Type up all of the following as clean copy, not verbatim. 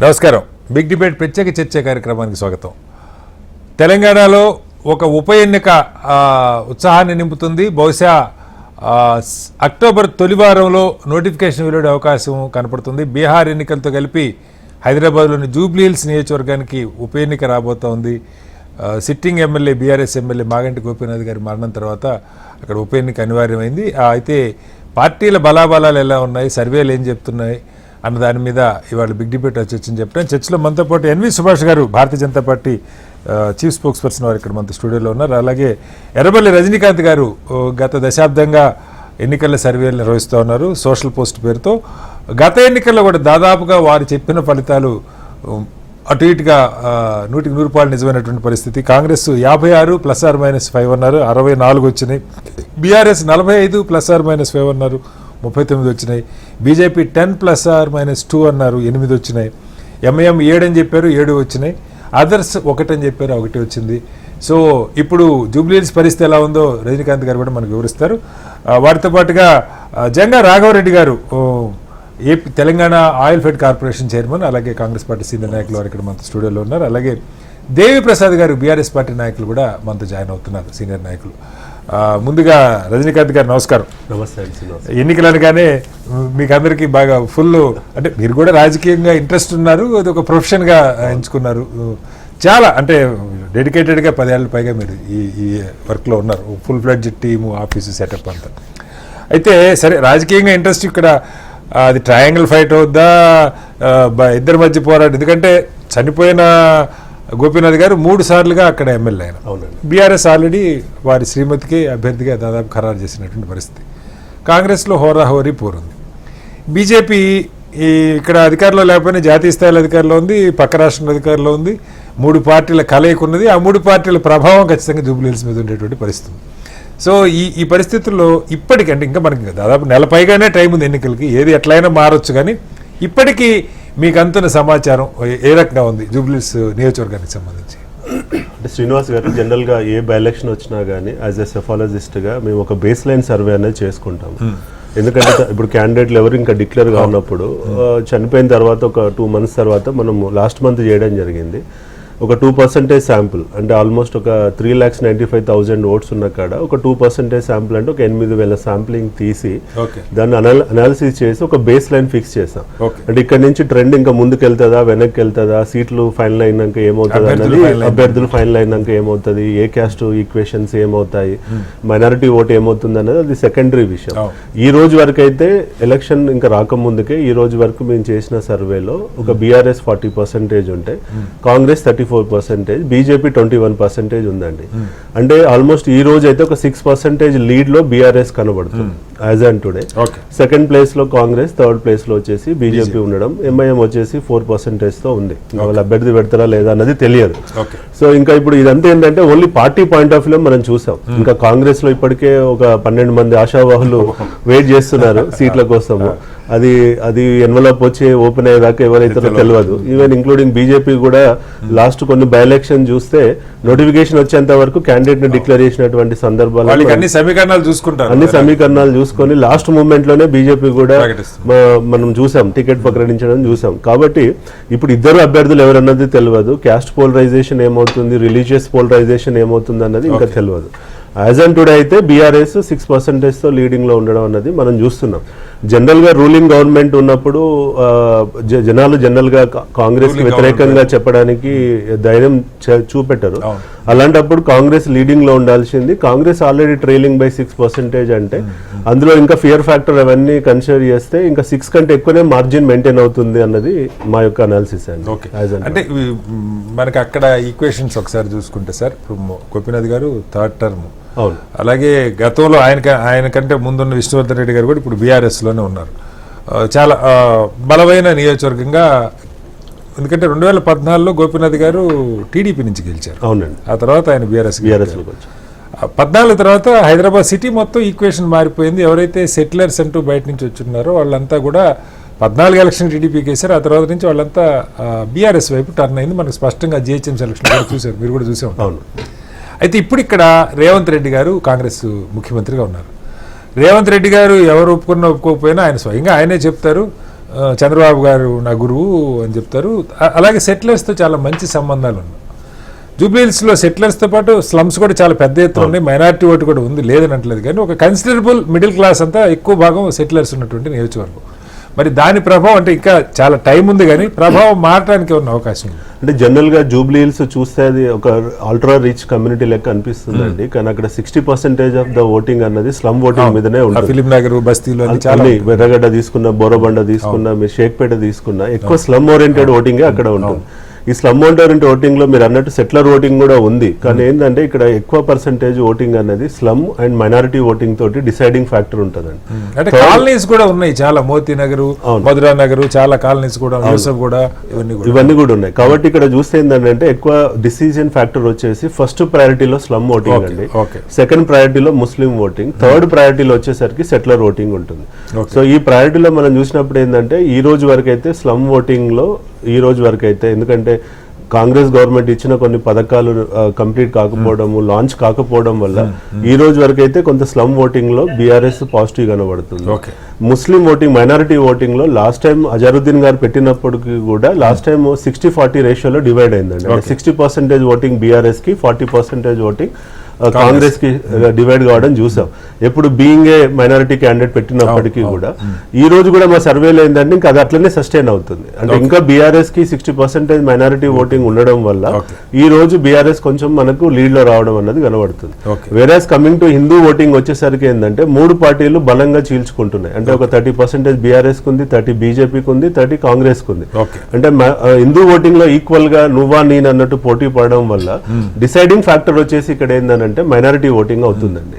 నమస్కారం. Big debate ప్రత్యేక చర్చ కార్యక్రమానికి స్వాగతం. తెలంగాణలో ఒక ఉప ఎన్నిక ఉత్సాహాన్ని నింపుతుంది. బహుశా అక్టోబర్ తొలి వారంలో నోటిఫికేషన్ వెలువడే అవకాశం కనపడుతుంది. బీహార్ ఎన్నికలతో కలిపి హైదరాబాద్లోని జూబ్లీహిల్స్ నియోజకవర్గానికి ఉప ఎన్నిక రాబోతోంది. Sitting MLA BRS MLA Maganti Gopinath గారి మరణం తర్వాత అక్కడ ఉప ఎన్నిక అనివార్యమైంది. అయితే పార్టీల బలాబలాలు ఎలా ఉన్నాయి, సర్వేలు ఏం చెప్తున్నాయి అన్న దాని మీద ఇవాళ బిగ్ డిబేట్ చర్చని చెప్పాను. చర్చలో మనతో పాటు ఎన్వి సుభాష్ గారు, Bharatiya Janata Party chief spokesperson వారు ఇక్కడ మనతో స్టూడియోలో ఉన్నారు. అలాగే ఎర్రబెల్లి రజనీకాంత్ గారు గత దశాబ్దంగా ఎన్నికల సర్వేలు నిర్వహిస్తూ ఉన్నారు సోషల్ పోస్ట్ పేరుతో. గత ఎన్నికల్లో కూడా దాదాపుగా వారు చెప్పిన ఫలితాలు అటు ఇటుగా 100% నిజమైనటువంటి పరిస్థితి. కాంగ్రెస్ 56 +−5 అన్నారు, 64 వచ్చినాయి. బీఆర్ఎస్ 45 +−5 అన్నారు, 39 వచ్చినాయి. బీజేపీ 10 +−2 అన్నారు, 8 వచ్చినాయి. ఎంఐఎం 7 అని చెప్పారు, 7 వచ్చినాయి. అదర్స్ 1 అని చెప్పారు, 1 వచ్చింది. సో ఇప్పుడు జూబ్లీహిల్స్ పరిస్థితి ఎలా ఉందో రజనీకాంత్ గారు కూడా మనకు వివరిస్తారు. వారితో పాటుగా జంగా రాఘవరెడ్డి గారు, AP Telangana oil fed corporation chairman, అలాగే కాంగ్రెస్ పార్టీ సీనియర్ నాయకులు వారు ఇక్కడ మనతో స్టూడియోలో ఉన్నారు. అలాగే దేవి ప్రసాద్ గారు, బీఆర్ఎస్ పార్టీ నాయకులు కూడా మనతో జాయిన్ అవుతున్నారు, సీనియర్ నాయకులు. ముందుగా రజనీకాంత్ గారు నమస్కారం. నమస్తే. ఎన్నికలు అనగానే మీకు అందరికీ బాగా ఫుల్, అంటే మీరు కూడా రాజకీయంగా ఇంట్రెస్ట్ ఉన్నారు, అది ఒక ప్రొఫెషన్గా ఎంచుకున్నారు. చాలా అంటే డెడికేటెడ్గా 10 ఏళ్ళ పైగా మీరు ఈ వర్క్లో ఉన్నారు. Full fledged team, office setup అంతా. అయితే సరే, రాజకీయంగా ఇంట్రెస్ట్ ఇక్కడ అది ట్రయాంగిల్ ఫైట్ అవుద్దా, ఇద్దరి మధ్య పోరాటం? ఎందుకంటే చనిపోయిన గోపీనాథ్ గారు 3 సార్లుగా అక్కడ ఎమ్మెల్యే అయిన. బీఆర్ఎస్ ఆల్రెడీ వారి శ్రీమతికి అభ్యర్థిగా దాదాపు ఖరారు చేసినటువంటి పరిస్థితి. కాంగ్రెస్లో హోరాహోరీ పోరుంది. బీజేపీ ఇక్కడ అధికారంలో లేకపోయినా జాతీయ స్థాయిలో అధికారంలో ఉంది, పక్క రాష్ట్రంలో అధికారంలో ఉంది. 3 పార్టీల కలయిక ఉన్నది. ఆ 3 పార్టీల ప్రభావం ఖచ్చితంగా జూబ్లీహిల్స్ మీద ఉండేటువంటి పరిస్థితి. సో ఈ పరిస్థితుల్లో ఇప్పటికంటే ఇంకా మనకి దాదాపు నెల పైగానే టైం ఉంది ఎన్నికలకి, ఏది ఎట్లయినా మారొచ్చు. కానీ ఇప్పటికీ మీకు అంతున్న సమాచారం ఏ రకంగా ఉంది జూబ్లీహిల్స్ నియోజకవర్గానికి సంబంధించి? అంటే శ్రీనివాస్ గారు, జనరల్గా ఏ బై ఎలక్షన్ వచ్చినా కానీ యాజ్ ఎ సెఫాలజిస్ట్గా మేము ఒక బేస్ లైన్ సర్వే అనేది చేసుకుంటాము. ఎందుకంటే ఇప్పుడు క్యాండిడేట్లు ఎవరు ఇంకా డిక్లేర్ కానప్పుడు, చనిపోయిన తర్వాత ఒక 2 months తర్వాత మనం లాస్ట్ మంత్ చేయడం జరిగింది. ఒక 2% శాంపుల్, అంటే ఆల్మోస్ట్ ఒక 3,95,000 ఓట్స్ ఉన్న కాడ ఒక 2% శాంపుల్, అంటే ఒక 8,000 శాంప్లింగ్ తీసి దాన్ని అనాలిసిస్ చేసి ఒక బేస్ లైన్ ఫిక్స్ చేసాం. అంటే ఇక్కడ నుంచి ట్రెండ్ ఇంకా ముందుకు వెళ్తుందా, వెనక్కి వెళ్తుందా, సీట్లు ఫైనల్ అయినాక ఏమవుతుంది అన్నది, అభ్యర్థులు ఫైనల్ అయినాక ఏమవుతుంది, ఏ క్యాస్ట్ ఈక్వేషన్స్ ఏమవుతాయి, మైనారిటీ ఓట్ ఏమవుతుంది అన్నది అది సెకండరీ విషయం. ఈ రోజు వరకు అయితే ఎలక్షన్ ఇంకా రాకముందుకే ఈ రోజు వరకు మేము చేసిన సర్వేలో ఒక బీఆర్ఎస్ 40% ఉంటే, కాంగ్రెస్ 34%, బీజేపీ 21% ఉందండి. అంటే ఆల్మోస్ట్ ఈ రోజు అయితే ఒక 6% లీడ్ లో బీఆర్ఎస్ కనబడుతుంది as on today. Second place లో కాంగ్రెస్, థర్డ్ ప్లేస్ లో వచ్చేసి బీజేపీ ఉండడం, ఎంఐఎం వచ్చేసి 4% తో ఉంది. వాళ్ళు అభ్యర్థి పెడతారా లేదా అన్నది తెలియదు. సో ఇంకా ఇప్పుడు ఇదంతా ఏంటంటే only party point of view మనం చూసాం. ఇంకా కాంగ్రెస్ లో ఇప్పటికే ఒక 12 మంది ఆశావాహులు వెయిట్ చేస్తున్నారు సీట్ల కోసము. అది ఎన్వలప్ వచ్చి ఓపెన్ అయ్యేదాకా ఎవరైతే తెలియదు. ఈవెన్ ఇంక్లూడింగ్ బీజేపీ కూడా లాస్ట్ కొన్ని బై ఎలక్షన్ చూస్తే నోటిఫికేషన్ వచ్చేంత వరకు క్యాండిడేట్ ని డిక్లేర్ చేసినటువంటి సందర్భాలు, అన్ని సమీకరణాలు చూసుకొని లాస్ట్ మూమెంట్ లోనే బీజేపీ కూడా మనం చూసాం, టికెట్ ప్రకటించడం చూసాం. కాబట్టి ఇప్పుడు ఇద్దరు అభ్యర్థులు ఎవరన్నది తెలియదు. క్యాస్ట్ పోలరైజేషన్ ఏమవుతుంది, రిలీజియస్ పోలరైజేషన్ ఏమవుతుంది అన్నది ఇంకా తెలియదు. యాజ్ ఆన్ టుడే అయితే బీఆర్ఎస్ 6% తో లీడింగ్ లో ఉండడం అన్నది మనం చూస్తున్నాం. జనరల్ గా రూలింగ్ గవర్నమెంట్ ఉన్నప్పుడు జనాలు జనరల్ గా కాంగ్రెస్ కి వ్యతిరేకంగా చెప్పడానికి ధైర్యం చూపెట్టరు. అలాంటప్పుడు కాంగ్రెస్ లీడింగ్ లో ఉండాల్సింది. కాంగ్రెస్ ఆల్రెడీ ట్రైలింగ్ బై 6% అంటే అందులో ఇంకా ఫియర్ ఫ్యాక్టర్ అవన్నీ కన్సిడర్ చేస్తే ఇంకా 6 కంటే ఎక్కువనే మార్జిన్ మెయింటైన్ అవుతుంది అన్నది మా యొక్క అనాలిసిస్ అండి. అంటే మనకి అక్కడ ఈక్వేషన్స్ ఒకసారి చూసుకుంటే సార్, గోపీనాథ్ గారు 3rd టర్మ్, అలాగే గతంలో ఆయన కంటే ముందున్న విష్ణువర్ధన్ రెడ్డి గారు కూడా ఇప్పుడు బీఆర్ఎస్లోనే ఉన్నారు. చాలా బలమైన నియోజకవర్గంగా, ఎందుకంటే 2014లో గోపీనాథ్ గారు టీడీపీ నుంచి గెలిచారు. అవునండి. ఆ తర్వాత ఆయన బీఆర్ఎస్ 14 తర్వాత హైదరాబాద్ సిటీ మొత్తం ఈక్వేషన్ మారిపోయింది. ఎవరైతే సెటిలర్స్ అంటూ బయట నుంచి వచ్చున్నారో వాళ్ళంతా కూడా 14 ఎలక్షన్ టీడీపీకి వేశారు. ఆ తర్వాత నుంచి వాళ్ళంతా బీఆర్ఎస్ వైపు టర్న్ అయింది. మనకు స్పష్టంగా జిహెచ్ఎంసీ ఎలక్షన్ కూడా చూశారు, మీరు కూడా చూసే ఉంటారు. అయితే ఇప్పుడు ఇక్కడ రేవంత్ రెడ్డి గారు కాంగ్రెస్ ముఖ్యమంత్రిగా ఉన్నారు. రేవంత్ రెడ్డి గారు ఎవరు ఒప్పుకున్నా ఒప్పుకోకపోయినా ఆయన స్వయంగా ఆయనే చెప్తారు, చంద్రబాబు గారు నా గురువు అని చెప్తారు. అలాగే సెటిలర్స్తో చాలా మంచి సంబంధాలు ఉన్నాయి. జూబ్లీహిల్స్లో సెటిలర్స్తో పాటు స్లమ్స్ కూడా చాలా పెద్ద ఎత్తున ఉన్నాయి. మైనారిటీ ఓటు కూడా ఉంది, లేదని అంటలేదు. కానీ ఒక కన్సిడరబుల్ మిడిల్ క్లాస్ అంతా ఎక్కువ భాగం సెటిలర్స్ ఉన్నటువంటి నియోజకవర్గం. మరి దాని ప్రభావం అంటే ఇంకా చాలా టైం ఉంది, కానీ ప్రభావం మారడానికి ఉన్న అవకాశం ఉంది. అంటే జనరల్ గా జూబ్లీహిల్స్ చూస్తే అది ఒక అల్ట్రా రిచ్ కమ్యూనిటీ లెక్క అనిపిస్తుందండి. కానీ అక్కడ 60% ఆఫ్ ద ఓటింగ్ అన్నది స్లమ్ ఓటింగ్ మీదనే ఉంటుంది. ఫిలిం నగర్, బస్తీలో వెర్రగడ్డ తీసుకున్న, బోరబండ తీసుకున్న, మీరు షేక్పేట తీసుకున్న, ఎక్కువ స్లమ్ ఓరియంటెడ్ ఓటింగే అక్కడ ఉంటుంది. ఈ స్లమ్ ఓరియంటెడ్ ఓటింగ్ లో మీరు అన్నట్టు సెటిలర్ ఓటింగ్ కూడా ఉంది. కానీ ఏంటంటే ఇక్కడ ఎక్కువ పర్సెంటేజ్ ఓటింగ్ అనేది స్లమ్ అండ్ మైనారిటీ ఓటింగ్ తోటి డిసైడింగ్ ఫ్యాక్టర్ ఉంటుందండి. అంటే కాలనీస్ కూడా ఉన్నాయి చాలా, మోతీ నగర్, మధురా నగర్, చాలా కాలనీస్ కూడా, యూసఫ్ కూడా, ఇవన్నీ కూడా ఉన్నాయి. కాబట్టి ఇక్కడ చూస్తే ఏంటంటే ఎక్కువ డిసిజన్ ఫ్యాక్టర్ వచ్చేసి ఫస్ట్ ప్రయారిటీలో స్లమ్ ఓటింగ్ అండి, సెకండ్ ప్రయారిటీలో ముస్లిం ఓటింగ్, థర్డ్ ప్రయారిటీలో వచ్చేసరికి సెటిలర్ ఓటింగ్ ఉంటుంది. సో ఈ ప్రయారిటీలో మనం చూసినప్పుడు ఏంటంటే ఈ రోజు వరకు అయితే స్లమ్ ఓటింగ్ లో ఈ రోజు వరకు అయితే, ఎందుకంటే కాంగ్రెస్ గవర్నమెంట్ ఇచ్చిన కొన్ని పథకాలు కంప్లీట్ కాకపోవడము, లాంచ్ కాకపోవడం వల్ల ఈ రోజు వరకు అయితే కొంత స్లమ్ ఓటింగ్ లో బీఆర్ఎస్ పాజిటివ్ కనబడుతుంది. ముస్లిం ఓటింగ్, మైనారిటీ ఓటింగ్ లో లాస్ట్ టైం అజరుద్దీన్ గారు పెట్టినప్పటికీ కూడా లాస్ట్ టైం 60-40 రేషియోలో డివైడ్ అయిందండి. 60% ఓటింగ్ బీఆర్ఎస్ కి, 40% ఓటింగ్ కాంగ్రెస్ కి డివైడ్ కావడం చూసాం. ఎప్పుడు బీయింగ్ ఏ మైనారిటీ క్యాండిడేట్ పెట్టినప్పటికీ కూడా ఈ రోజు కూడా మా సర్వేలో ఏంటంటే ఇంకా అది అట్లనే సస్టైన్ అవుతుంది. అంటే ఇంకా బీఆర్ఎస్ కి 60% మైనారిటీ ఓటింగ్ ఉండడం వల్ల ఈ రోజు బీఆర్ఎస్ కొంచెం మనకు లీడ్ లో రావడం అన్నది కనబడుతుంది. Whereas coming to Hindu voting వచ్చేసరికి ఏంటంటే 3 పార్టీలు బలంగా చీల్చుకుంటున్నాయి. అంటే ఒక 30% బీఆర్ఎస్ కు ఉంది, 30 బీజేపీకి ఉంది, 30 కాంగ్రెస్ కు ఉంది. అంటే హిందూ ఓటింగ్ లో ఈక్వల్ గా నువ్వా నేను అన్నట్టు పోటీ పడడం వల్ల డిసైడింగ్ ఫ్యాక్టర్ వచ్చేసి ఇక్కడ ఏంటంటే మైనారిటీ ఓటింగ్ అవుతుందండి.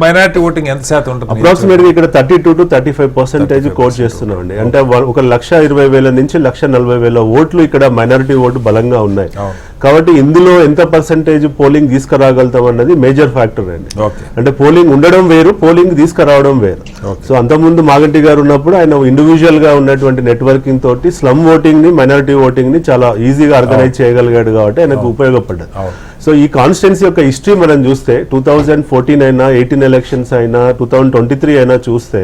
మైనారిటీ ఓటింగ్ ఎంత శాతం ఉంటుంది? అప్రాక్సిమేట్ గా ఇక్కడ 32 to 35% కోట్ చేస్తున్నామండి. అంటే 1,20,000 నుంచి 1,40,000 ఓట్లు ఇక్కడ మైనారిటీ ఓటు బలంగా ఉన్నాయి. కాబట్టి ఇందులో ఎంత పర్సెంటేజ్ పోలింగ్ తీసుకురాగలుగుతాం అన్నది మేజర్ ఫ్యాక్టర్ అండి. అంటే పోలింగ్ ఉండడం వేరు, పోలింగ్ తీసుకురావడం వేరు. సో అంతకుముందు మాగంటి గారు ఉన్నప్పుడు ఆయన ఇండివిజువల్ గా ఉన్నటువంటి నెట్వర్కింగ్ తోటి స్లమ్ ఓటింగ్ ని, మైనారిటీ ఓటింగ్ ని చాలా ఈజీగా ఆర్గనైజ్ చేయగలిగాడు కాబట్టి ఆయనకు ఉపయోగపడ్డది. సో ఈ కాన్స్టిట్యున్సీ యొక్క హిస్టరీ మనం చూస్తే 2014 అయినా, 18 ఎలక్షన్స్ అయినా, 2023 అయినా చూస్తే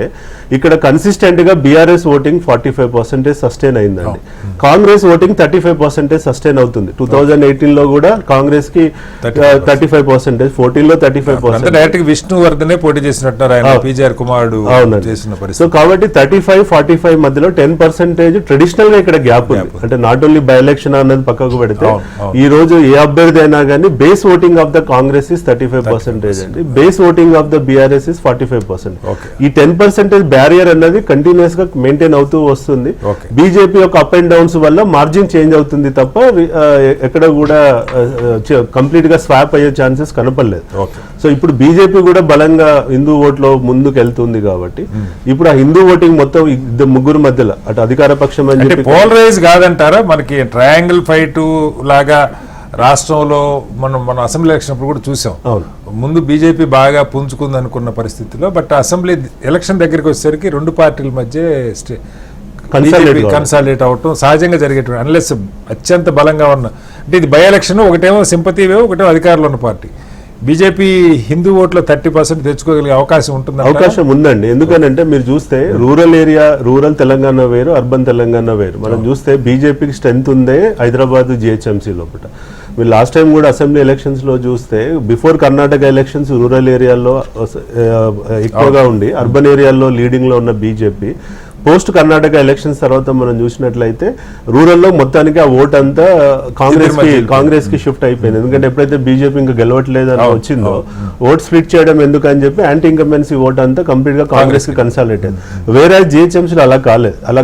ఇక్కడ కన్సిస్టెంట్ గా బీఆర్ఎస్ ఓటింగ్ 45% సస్టైన్ అయిందండి. కాంగ్రెస్ ఓటింగ్ 35% సస్టైన్ అవుతుంది. 2018 లో కూడా కాంగ్రెస్ కి 35%, 14 లో 35%. డైరెక్ట్ విష్ణువర్ధనే పోటీ చేసినట్టు ఆయన పీజీఆర్ కుమారుడు. సో కాబట్టి 35-45 మధ్యలో 10% ట్రెడిషనల్ గా ఇక్కడ గ్యాప్ ఉంది. అంటే నాట్ ఓన్లీ బై ఎలక్షన్ అన్నది పక్కకు పెడితే ఈ రోజు ఏ అభ్యర్థి అయినా కానీ base voting of the Congress is 35% అండి, base voting of the BRS is 45%. ఈ 10% బ్యారియర్ అన్నది కంటిన్యూస్ గా మెయింటైన్ అవుతూ వస్తుంది. బీజేపీ యొక్క అప్ అండ్ డౌన్స్ వల్ల మార్జిన్ చేంజ్ అవుతుంది తప్ప ఎక్కడ కూడా కంప్లీట్ గా స్వాప్ అయ్యే ఛాన్సెస్ కనపడలేదు. సో ఇప్పుడు బీజేపీ కూడా బలంగా హిందూ ఓట్లో ముందుకు వెళ్తుంది కాబట్టి ఇప్పుడు ఆ హిందూ ఓటింగ్ మొత్తం ముగ్గురు మధ్యలో అటు అధికార పక్షం అని చెప్పి పోలరైజ్ కాదంటారా? మనకి ట్రయాంగిల్ ఫైట్ లాగా రాష్ట్రంలో మన అసెంబ్లీ ఎలక్షన్ అప్పుడు కూడా చూసాం. ముందు బీజేపీ బాగా పుంజుకుంది అనుకున్న పరిస్థితిలో, బట్ అసెంబ్లీ ఎలక్షన్ దగ్గరికి వచ్చేసరికి రెండు పార్టీల మధ్య కన్సాలిడేట్ అవటం సహజంగా జరిగేటువంటి, అన్లెస్ అత్యంత బలంగా ఉన్న, అంటే ఇది బై ఎలక్షన్, ఒకటేమో సింపతి వేవ్, ఒకటేమో అధికారంలో ఉన్న పార్టీ. బీజేపీ హిందూ ఓట్లో 30% తెచ్చుకోగలిగే అవకాశం ఉంటుంది. అవకాశం ఉందండి. ఎందుకనంటే మీరు చూస్తే రూరల్ తెలంగాణ వేరు, అర్బన్ తెలంగాణ వేరు. మనం చూస్తే బీజేపీకి స్ట్రెంత్ ఉందే హైదరాబాద్ జిహెచ్ఎంసీ లోపల. మీరు లాస్ట్ టైం కూడా అసెంబ్లీ ఎలక్షన్స్ లో చూస్తే బిఫోర్ కర్ణాటక ఎలక్షన్స్ రూరల్ ఏరియాలో ఎక్కువగా ఉండి అర్బన్ ఏరియాలో లీడింగ్ లో ఉన్న బీజేపీ పోస్ట్ కర్ణాటక ఎలక్షన్స్ తర్వాత మనం చూసినట్లయితే రూరల్లో మొత్తానికి ఆ ఓట్ అంతా కాంగ్రెస్ కి షిఫ్ట్ అయిపోయింది. ఎందుకంటే ఎప్పుడైతే బీజేపీ ఇంకా గెలవట్లేదు అని వచ్చిందో ఓట్ స్ప్లిట్ చేయడం ఎందుకని చెప్పి యాంటీ ఇన్కంబెన్సీ ఓట్ అంతా కంప్లీట్ గా కాంగ్రెస్ కి కన్సాలిడేట్ అయింది. వేరే జిహెచ్ఎంసీలో అలా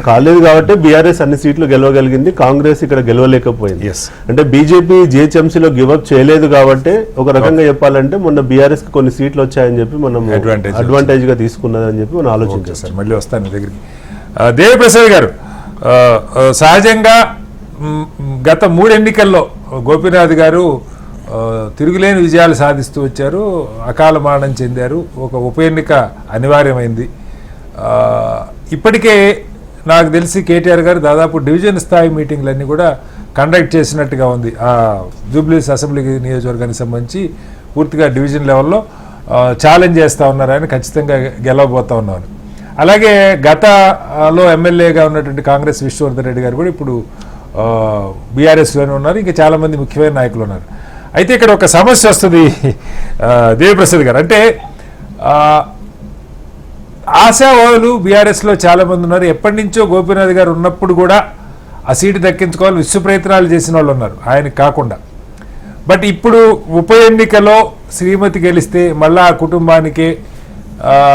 కాలేదు కాబట్టి బీఆర్ఎస్ అన్ని సీట్లు గెలవగలిగింది, కాంగ్రెస్ ఇక్కడ గెలవలేకపోయింది. అంటే బీజేపీ జిహెచ్ఎంసీలో గివప్ చేయలేదు కాబట్టి ఒక రకంగా చెప్పాలంటే మొన్న బీఆర్ఎస్ కి కొన్ని సీట్లు వచ్చాయని చెప్పి మనం అడ్వాంటేజ్ గా తీసుకున్నదని చెప్పి మనం ఆలోచించాం. మళ్ళీ వస్తాను దగ్గరికి. దేవిప్రసాద్ గారు, సహజంగా గత 3 ఎన్నికల్లో గోపీనాథ్ గారు తిరుగులేని విజయాలు సాధిస్తూ వచ్చారు, అకాల మరణం చెందారు, ఒక ఉప ఎన్నిక అనివార్యమైంది. ఇప్పటికే నాకు తెలిసి కేటీఆర్ గారు దాదాపు డివిజన్ స్థాయి మీటింగ్లన్నీ కూడా కండక్ట్ చేసినట్టుగా ఉంది. జూబ్లీహిల్స్ అసెంబ్లీ నియోజకవర్గానికి సంబంధించి పూర్తిగా డివిజన్ లెవెల్లో ఛాలెంజ్ చేస్తూ ఉన్నారు, ఆయన ఖచ్చితంగా గెలవబోతూ ఉన్నారు. అలాగే గతలో ఎమ్మెల్యేగా ఉన్నటువంటి కాంగ్రెస్ విశ్వవర్ధన్ రెడ్డి గారు కూడా ఇప్పుడు బీఆర్ఎస్లోనే ఉన్నారు. ఇంకా చాలామంది ముఖ్యమైన నాయకులు ఉన్నారు. అయితే ఇక్కడ ఒక సమస్య వస్తుంది దేవిప్రసాద్ గారు. అంటే ఆశావాదులు బీఆర్ఎస్లో చాలామంది ఉన్నారు. ఎప్పటి నుంచో గోపీనాథ్ గారు ఉన్నప్పుడు కూడా ఆ సీటు దక్కించుకోవాలి విశ్వ ప్రయత్నాలు చేసిన వాళ్ళు ఉన్నారు ఆయనకి కాకుండా. బట్ ఇప్పుడు ఉప ఎన్నికలో శ్రీమతి గెలిస్తే మళ్ళా ఆ కుటుంబానికే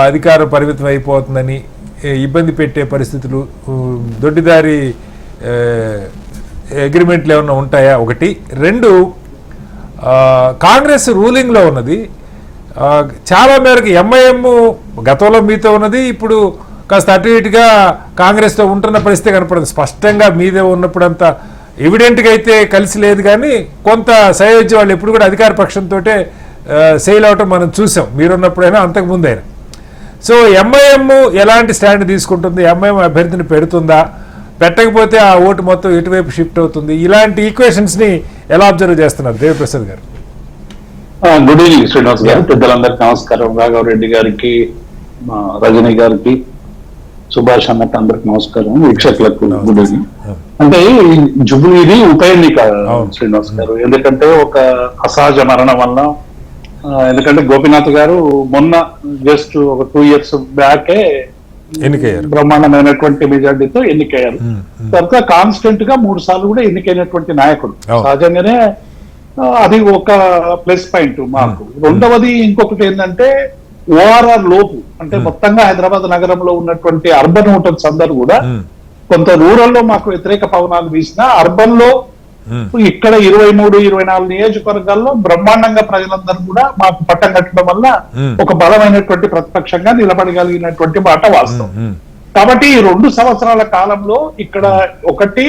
అధికారం పరిమితం అయిపోతుందని ఇబ్బంది పెట్టే పరిస్థితులు, దొడ్డిదారి అగ్రిమెంట్లు ఏమన్నా ఉంటాయా? ఒకటి. రెండు, కాంగ్రెస్ రూలింగ్లో ఉన్నది. చాలా మేరకు ఎంఐఎం గతంలో మీతో ఉన్నది, ఇప్పుడు కాస్త అటు ఇటుగా కాంగ్రెస్తో ఉంటున్న పరిస్థితి కనపడదు. స్పష్టంగా మీదే ఉన్నప్పుడు అంత ఎవిడెంట్గా అయితే కలిసి లేదు, కానీ కొంత సయోధ్య వాళ్ళు ఎప్పుడు కూడా అధికార పక్షంతో సెయిల్ అవటం మనం చూసాం, మీరున్నప్పుడైనా అంతకుముందైనా. సో ఎంఐఎం ఎలాంటి స్టాండ్ తీసుకుంటుంది? ఎంఐఎం అభ్యర్థిని పెడుతుందా? పెట్టకపోతే ఆ ఓటు మొత్తం ఎటువైపు షిఫ్ట్ అవుతుంది? ఇలాంటి ఈక్వేషన్స్ని ఎలా అబ్జర్వ్ చేస్తున్నారు దేవిప్రసాద్ గారు? గుడ్ ఈవినింగ్ శ్రీనివాస్ గారు, పెద్దలందరికీ నమస్కారం. రాఘవరెడ్డి గారికి, రజనీ గారికి, సుభాష్ అన్నట్టు అందరికి నమస్కారం. వీక్షకులకు గుడ్ ఈవినింగ్. అంటే జుబ్లీది ఉప ఎన్నిక శ్రీనివాస్ గారు, ఎందుకంటే ఒక అసహజ మరణం వల్ల, ఎందుకంటే గోపీనాథ్ గారు మొన్న జస్ట్ ఒక 2 years బ్యాకే ఎన్నికయ్యారు, బ్రహ్మాండమైనటువంటి మెజార్టీతో ఎన్నికయ్యారు. తర్వాత కాన్స్టెంట్ గా 3 సార్లు కూడా ఎన్నికైనటువంటి నాయకుడు. సహజంగానే అది ఒక ప్లస్ పాయింట్ మాకు. రెండవది ఇంకొకటి ఏంటంటే ఓఆర్ఆర్ లోపు, అంటే మొత్తంగా హైదరాబాద్ నగరంలో ఉన్నటువంటి అర్బన్ ఓటర్స్ అందరూ కూడా కొంత రూరల్ లో మాకు వ్యతిరేక పవనాలు వీసినా అర్బన్ లో ఇక్కడ 23-24 నియోజకవర్గాల్లో బ్రహ్మాండంగా ప్రజలందరూ కూడా మాకు పట్టం కట్టడం వల్ల ఒక బలమైనటువంటి ప్రతిపక్షంగా నిలబడగలిగినటువంటి మాట వాస్తవం. కాబట్టి ఈ 2 సంవత్సరాల కాలంలో ఇక్కడ ఒకటి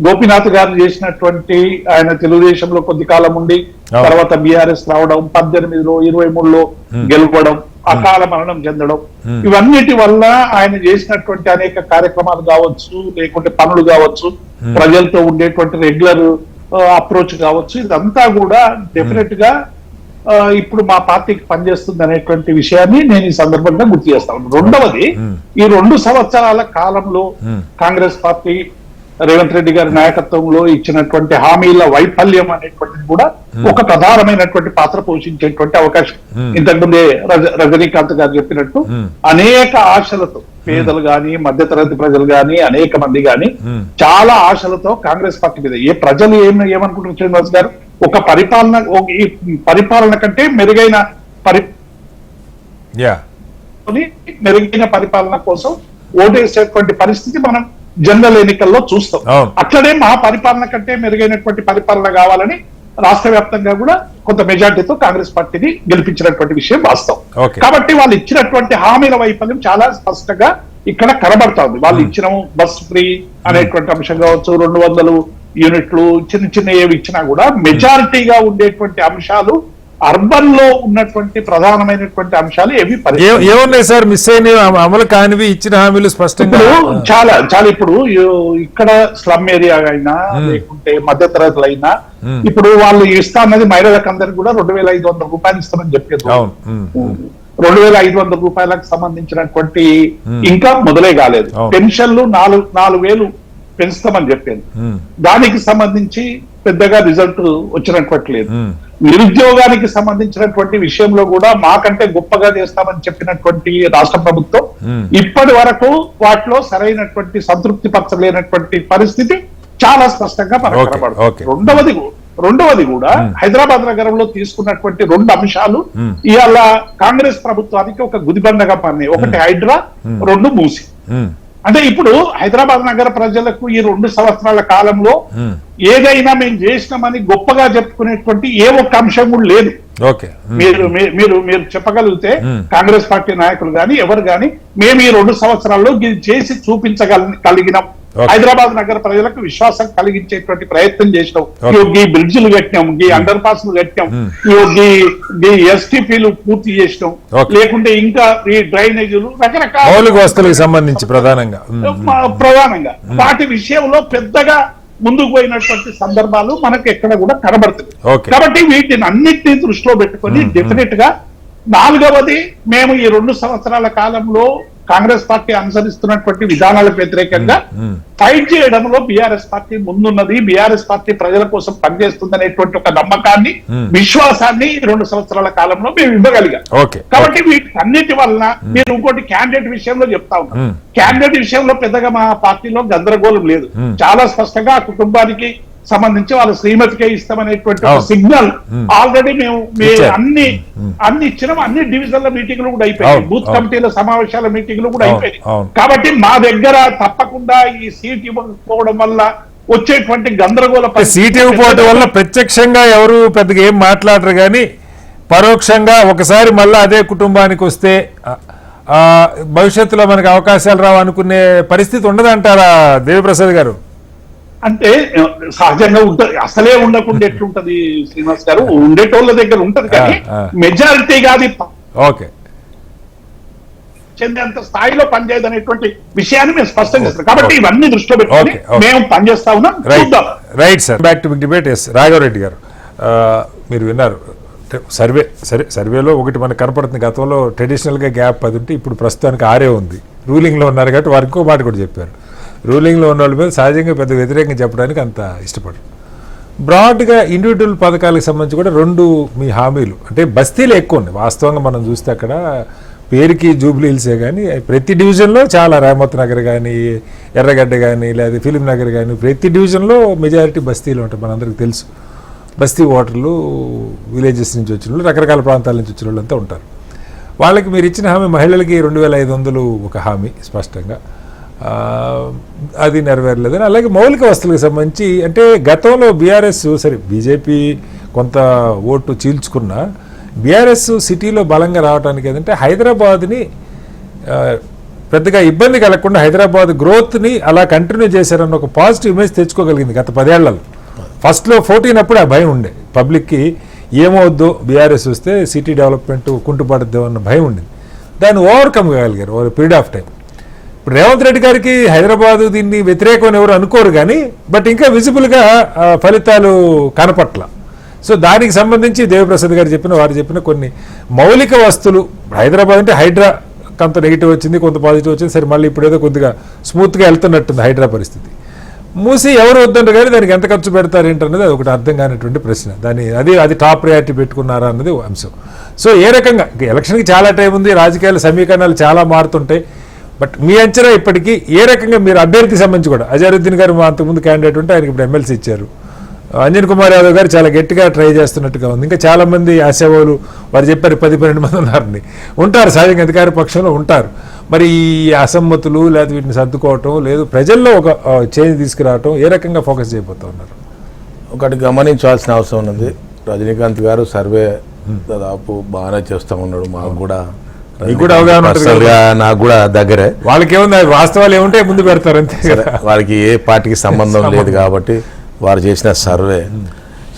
గోపీనాథ్ గారు చేసినటువంటి, ఆయన తెలుగుదేశంలో కొద్ది కాలం ఉండి తర్వాత బీఆర్ఎస్ రావడం, 18లో 23లో గెలవడం, అకాల మరణం చెందడం, ఇవన్నిటి వల్ల ఆయన చేసినటువంటి అనేక కార్యక్రమాలు కావచ్చు, లేకుంటే పనులు కావచ్చు, ప్రజలతో ఉండేటువంటి రెగ్యులర్ అప్రోచ్ కావచ్చు, ఇదంతా కూడా డెఫినెట్ గా ఇప్పుడు మా పార్టీకి పనిచేస్తుంది అనేటువంటి విషయాన్ని నేను ఈ సందర్భంగా గుర్తు చేస్తాను. రెండవది, ఈ 2 సంవత్సరాల కాలంలో కాంగ్రెస్ పార్టీ రేవంత్ రెడ్డి గారి నాయకత్వంలో ఇచ్చినటువంటి హామీల వైఫల్యం అనేటువంటిది కూడా ఒక ప్రధానమైనటువంటి పాత్ర పోషించేటువంటి అవకాశం. ఇంతకుముందే రజనీకాంత్ గారు చెప్పినట్టు అనేక ఆశలతో పేదలు గాని, మధ్యతరగతి ప్రజలు గాని, అనేక మంది గాని చాలా ఆశలతో కాంగ్రెస్ పార్టీ మీద ప్రజలు ఏమనుకుంటున్నారు శ్రీనివాస్ గారు, ఒక ఈ పరిపాలన కంటే మెరుగైన మెరుగైన పరిపాలన కోసం ఓటేసేటువంటి పరిస్థితి మనం జనరల్ ఎన్నికల్లో చూస్తాం. అట్లనే మా పరిపాలన కంటే మెరుగైనటువంటి పరిపాలన కావాలని రాష్ట్ర వ్యాప్తంగా కూడా కొంత మెజార్టీతో కాంగ్రెస్ పార్టీని గెలిపించినటువంటి విషయం వాస్తవం. కాబట్టి వాళ్ళు ఇచ్చినటువంటి హామీల వైఫల్యం చాలా స్పష్టంగా ఇక్కడ కనబడుతోంది. వాళ్ళు ఇచ్చిన బస్ ఫ్రీ అనేటువంటి అంశం కావచ్చు, 200 యూనిట్లు, చిన్న ఏవి ఇచ్చినా కూడా మెజారిటీగా ఉండేటువంటి అంశాలు అర్బన్ లో ఉన్నటువంటి ప్రధానమైనటువంటి అంశాలు ఏమున్నాయి సార్? మిస్ అయిన అమలు కానివి, ఇచ్చిన హామీలు స్పష్టంగా చాలా ఇప్పుడు ఇక్కడ స్లమ్ ఏరియా అయినా లేకుంటే మధ్య తరగతులు అయినా ఇప్పుడు వాళ్ళు ఇస్తా అన్నది మహిళలకు అందరికి కూడా 2,500 రూపాయలు ఇస్తామని చెప్పారు. 2,500 రూపాయలకు సంబంధించినటువంటి ఇంకా మొదలే కాలేదు. పెన్షన్లు 4,000 పెంచుతామని చెప్పారు. దానికి సంబంధించి పెద్దగా రిజల్ట్ వచ్చినటువంటి లేదు. నిరుద్యోగానికి సంబంధించినటువంటి విషయంలో కూడా మాకంటే గొప్పగా చేస్తామని చెప్పినటువంటి రాష్ట్ర ప్రభుత్వం ఇప్పటి వరకు వాటిలో సరైనటువంటి సంతృప్తి పరచలేనటువంటి పరిస్థితి చాలా స్పష్టంగా కనబడుతుంది. రెండవది కూడా హైదరాబాద్ నగరంలో తీసుకున్నటువంటి 2 అంశాలు ఇవాళ కాంగ్రెస్ ప్రభుత్వానికి ఒక గుదిబండగా పడినాయి. ఒకటి హైడ్రా, 2 మూసి. అంటే ఇప్పుడు హైదరాబాద్ నగర ప్రజలకు ఈ 2 సంవత్సరాల కాలంలో ఏదైనా మేము చేసినామని గొప్పగా చెప్పుకునేటువంటి ఏ ఒక్క అంశం కూడా లేదు. మీరు చెప్పగలిగితే కాంగ్రెస్ పార్టీ నాయకులు గాని ఎవరు గాని మేము ఈ 2 సంవత్సరాల్లో చేసి చూపించగలిగినాం, హైదరాబాద్ నగర ప్రజలకు విశ్వాసం కలిగించేటువంటి ప్రయత్నం చేసినాం, ఈ బ్రిడ్జిలు కట్టినాం, ఈ అండర్ పాస్లు కట్టినాం, ఈ ఎస్టీపీలు పూర్తి చేసినాం, లేకుంటే ఇంకా ఈ డ్రైనేజీలు రకరకాల సంబంధించి ప్రధానంగా వాటి విషయంలో పెద్దగా ముందుకు పోయినటువంటి సందర్భాలు మనకు ఎక్కడ కూడా కనబడుతుంది. కాబట్టి వీటిని అన్నిటినీ దృష్టిలో పెట్టుకొని డెఫినెట్ గా 4వది, మేము ఈ 2 సంవత్సరాల కాలంలో కాంగ్రెస్ పార్టీ అనుసరిస్తున్నటువంటి విధానాలకు వ్యతిరేకంగా ఫైట్ చేయడంలో బీఆర్ఎస్ పార్టీ ముందున్నది, బీఆర్ఎస్ పార్టీ ప్రజల కోసం పనిచేస్తుంది అనేటువంటి ఒక నమ్మకాన్ని, విశ్వాసాన్ని 2 సంవత్సరాల కాలంలో మేము ఇవ్వగలిగాం. కాబట్టి వీటన్నిటి వలన మీరు ఇంకోటి క్యాండిడేట్ విషయంలో చెప్తా ఉన్నాం. క్యాండిడేట్ విషయంలో పెద్దగా మా పార్టీలో గందరగోళం లేదు. చాలా స్పష్టంగా ఆ కుటుంబానికి సంబంధించి వాళ్ళ శ్రీమతికే ఇస్తామనేటువంటి సిగ్నల్ ఆల్రెడీ మేము అన్ని ఇచ్చినాం. అన్ని డివిజన్ల మీటింగ్లు కూడా అయిపోయాయి, బూత్ కమిటీల సమావేశాల మీటింగ్లు కూడా అయిపోయాయి. కాబట్టి మా దగ్గర తప్పకుండా ఈ సీట్ ఇవ్వకపోవడం వల్ల వచ్చేటువంటి గందరగోళ సీట్ ఇవ్వకపోవడం వల్ల ప్రత్యక్షంగా ఎవరు పెద్దగా ఏం మాట్లాడరు, కానీ పరోక్షంగా ఒకసారి మళ్ళీ అదే కుటుంబానికి వస్తే భవిష్యత్తులో మనకు అవకాశాలు రావు అనుకునే పరిస్థితి ఉండదంటారా దేవిప్రసాద్ గారు? అంటే సహజంగా ఉంటుంది, అసలే ఉండకుండా ఎట్లుంటది శ్రీనివాస్ గారు, ఉండేటోళ్ళ దగ్గర ఉంటది కానీ మెజారిటీ కాదు ఓకే చెందేంత స్థాయిలో పనిచేయదు అనేటువంటి విషయాన్ని మేము స్పష్టం చేస్తాం. కాబట్టి ఇవన్నీ దృష్టిలో పెట్టుకొని మేము పనిచేస్తా ఉన్నాం. Right sir, back to big debate. Yes Raghava Reddy గారు, మీరు విన్నారు సర్వేలో ఒకటి మనకు కనపడుతుంది. గతంలో ట్రెడిషనల్గా గ్యాప్ 10 ఉంటే ఇప్పుడు ప్రస్తుతానికి 6 ఉంది. రూలింగ్లో ఉన్నారు కాబట్టి వారికి ఇంకో మాట కూడా చెప్పారు. రూలింగ్లో ఉన్న వాళ్ళ మీద సహజంగా పెద్ద వ్యతిరేకంగా చెప్పడానికి అంత ఇష్టపడరు. బ్రాడ్గా ఇండివిజువల్ పథకాలకు సంబంధించి కూడా 2 మీ హామీలు, అంటే బస్తీలు ఎక్కువ ఉన్నాయి వాస్తవంగా మనం చూస్తే. అక్కడ పేరుకి జూబ్లీ హిల్సే కానీ ప్రతి డివిజన్లో చాలా, రామత్ నగర్ కానీ, ఎర్రగడ్డ కానీ, లేదా ఫిలిం నగర్ కానీ, ప్రతి డివిజన్లో మెజారిటీ బస్తీలు ఉంటాయి. మనందరికీ తెలుసు, బస్తీ ఓటర్లు విలేజెస్ నుంచి వచ్చిన వాళ్ళు, రకరకాల ప్రాంతాల నుంచి వచ్చిన వాళ్ళు అంతా ఉంటారు. వాళ్ళకి మీరు ఇచ్చిన హామీ మహిళలకి 2500 ఒక హామీ స్పష్టంగా, అది నెరవేరలేదని. అలాగే మౌలిక వస్తువులకు సంబంధించి అంటే గతంలో బీఆర్ఎస్, సరే బీజేపీ కొంత ఓటు చీల్చుకున్న బీఆర్ఎస్ సిటీలో బలంగా రావడానికి ఏంటంటే హైదరాబాద్ని పెద్దగా ఇబ్బంది కలగకుండా హైదరాబాద్ గ్రోత్ని అలా కంటిన్యూ చేశారన్న ఒక పాజిటివ్ ఇమేజ్ తెచ్చుకోగలిగింది గత 10 ఏళ్లలో. ఫస్ట్లో 14 అప్పుడు ఆ భయం ఉండే పబ్లిక్కి, ఏమవుద్దో బీఆర్ఎస్ వస్తే సిటీ డెవలప్మెంట్ కుంటుపడుద్దో అన్న భయం ఉండేది. దాన్ని ఓవర్కమ్ కాగలిగారు ఓవర్ పీరియడ్ ఆఫ్ టైం. ఇప్పుడు రేవంత్ రెడ్డి గారికి హైదరాబాదు దీన్ని వ్యతిరేకం ఎవరు అనుకోరు కానీ, బట్ ఇంకా విజిబుల్గా ఫలితాలు కనపట్ల. సో దానికి సంబంధించి దేవిప్రసాద్ గారు వారు చెప్పిన కొన్ని మౌలిక వస్తువులు, హైదరాబాద్ అంటే హైడ్రా కొంత నెగిటివ్ వచ్చింది, కొంత పాజిటివ్ వచ్చింది, సరే మళ్ళీ ఇప్పుడు ఏదో కొద్దిగా స్మూత్గా వెళ్తున్నట్టుంది హైడ్రా పరిస్థితి. మూసి ఎవరు వద్దంటారు కానీ దానికి ఎంత ఖర్చు పెడతారు ఏంటన్నది అది ఒకటి అర్థం కానిటువంటి ప్రశ్న. అది టాప్ ప్రయారిటీ పెట్టుకున్నారా అన్నది అంశం. సో ఏ రకంగా ఎలక్షన్కి చాలా టైం ఉంది, రాజకీయాల సమీకరణాలు చాలా మారుతుంటాయి. బట్ మీ అంచనా ఇప్పటికీ ఏ రకంగా మీరు అభ్యర్థి సంబంధించి కూడా, అజరుద్దీన్ గారు అంతకుముందు క్యాండిడేట్ ఉంటే ఆయనకి ఇప్పుడు ఎమ్మెల్సీ ఇచ్చారు, అంజన్ కుమార్ యాదవ్ గారు చాలా గట్టిగా ట్రై చేస్తున్నట్టుగా ఉంది, ఇంకా చాలా మంది ఆశావాళ్ళు వారు చెప్పారు 10-12 మంది ఉన్నారని, ఉంటారు సహజంగా అధికార పక్షంలో ఉంటారు. మరి ఈ అసమ్మతులు లేదా వీటిని సర్దుకోవటం లేదు, ప్రజల్లో ఒక చేంజ్ తీసుకురావటం ఏ రకంగా ఫోకస్ చేయబోతూ ఉన్నారు? ఒకటి గమనించాల్సిన అవసరం ఉన్నది, రజనీకాంత్ గారు సర్వే దాదాపు బాగానే చేస్తూ ఉన్నాడు. మాకు కూడా నాకు కూడా దగ్గరే, వాళ్ళకి ఏముంది వాస్తవాలు ఏముంటే ముందు పెడతారు అంతే కదా, వాళ్ళకి ఏ పార్టీకి సంబంధం లేదు కాబట్టి వారు చేసిన సర్వే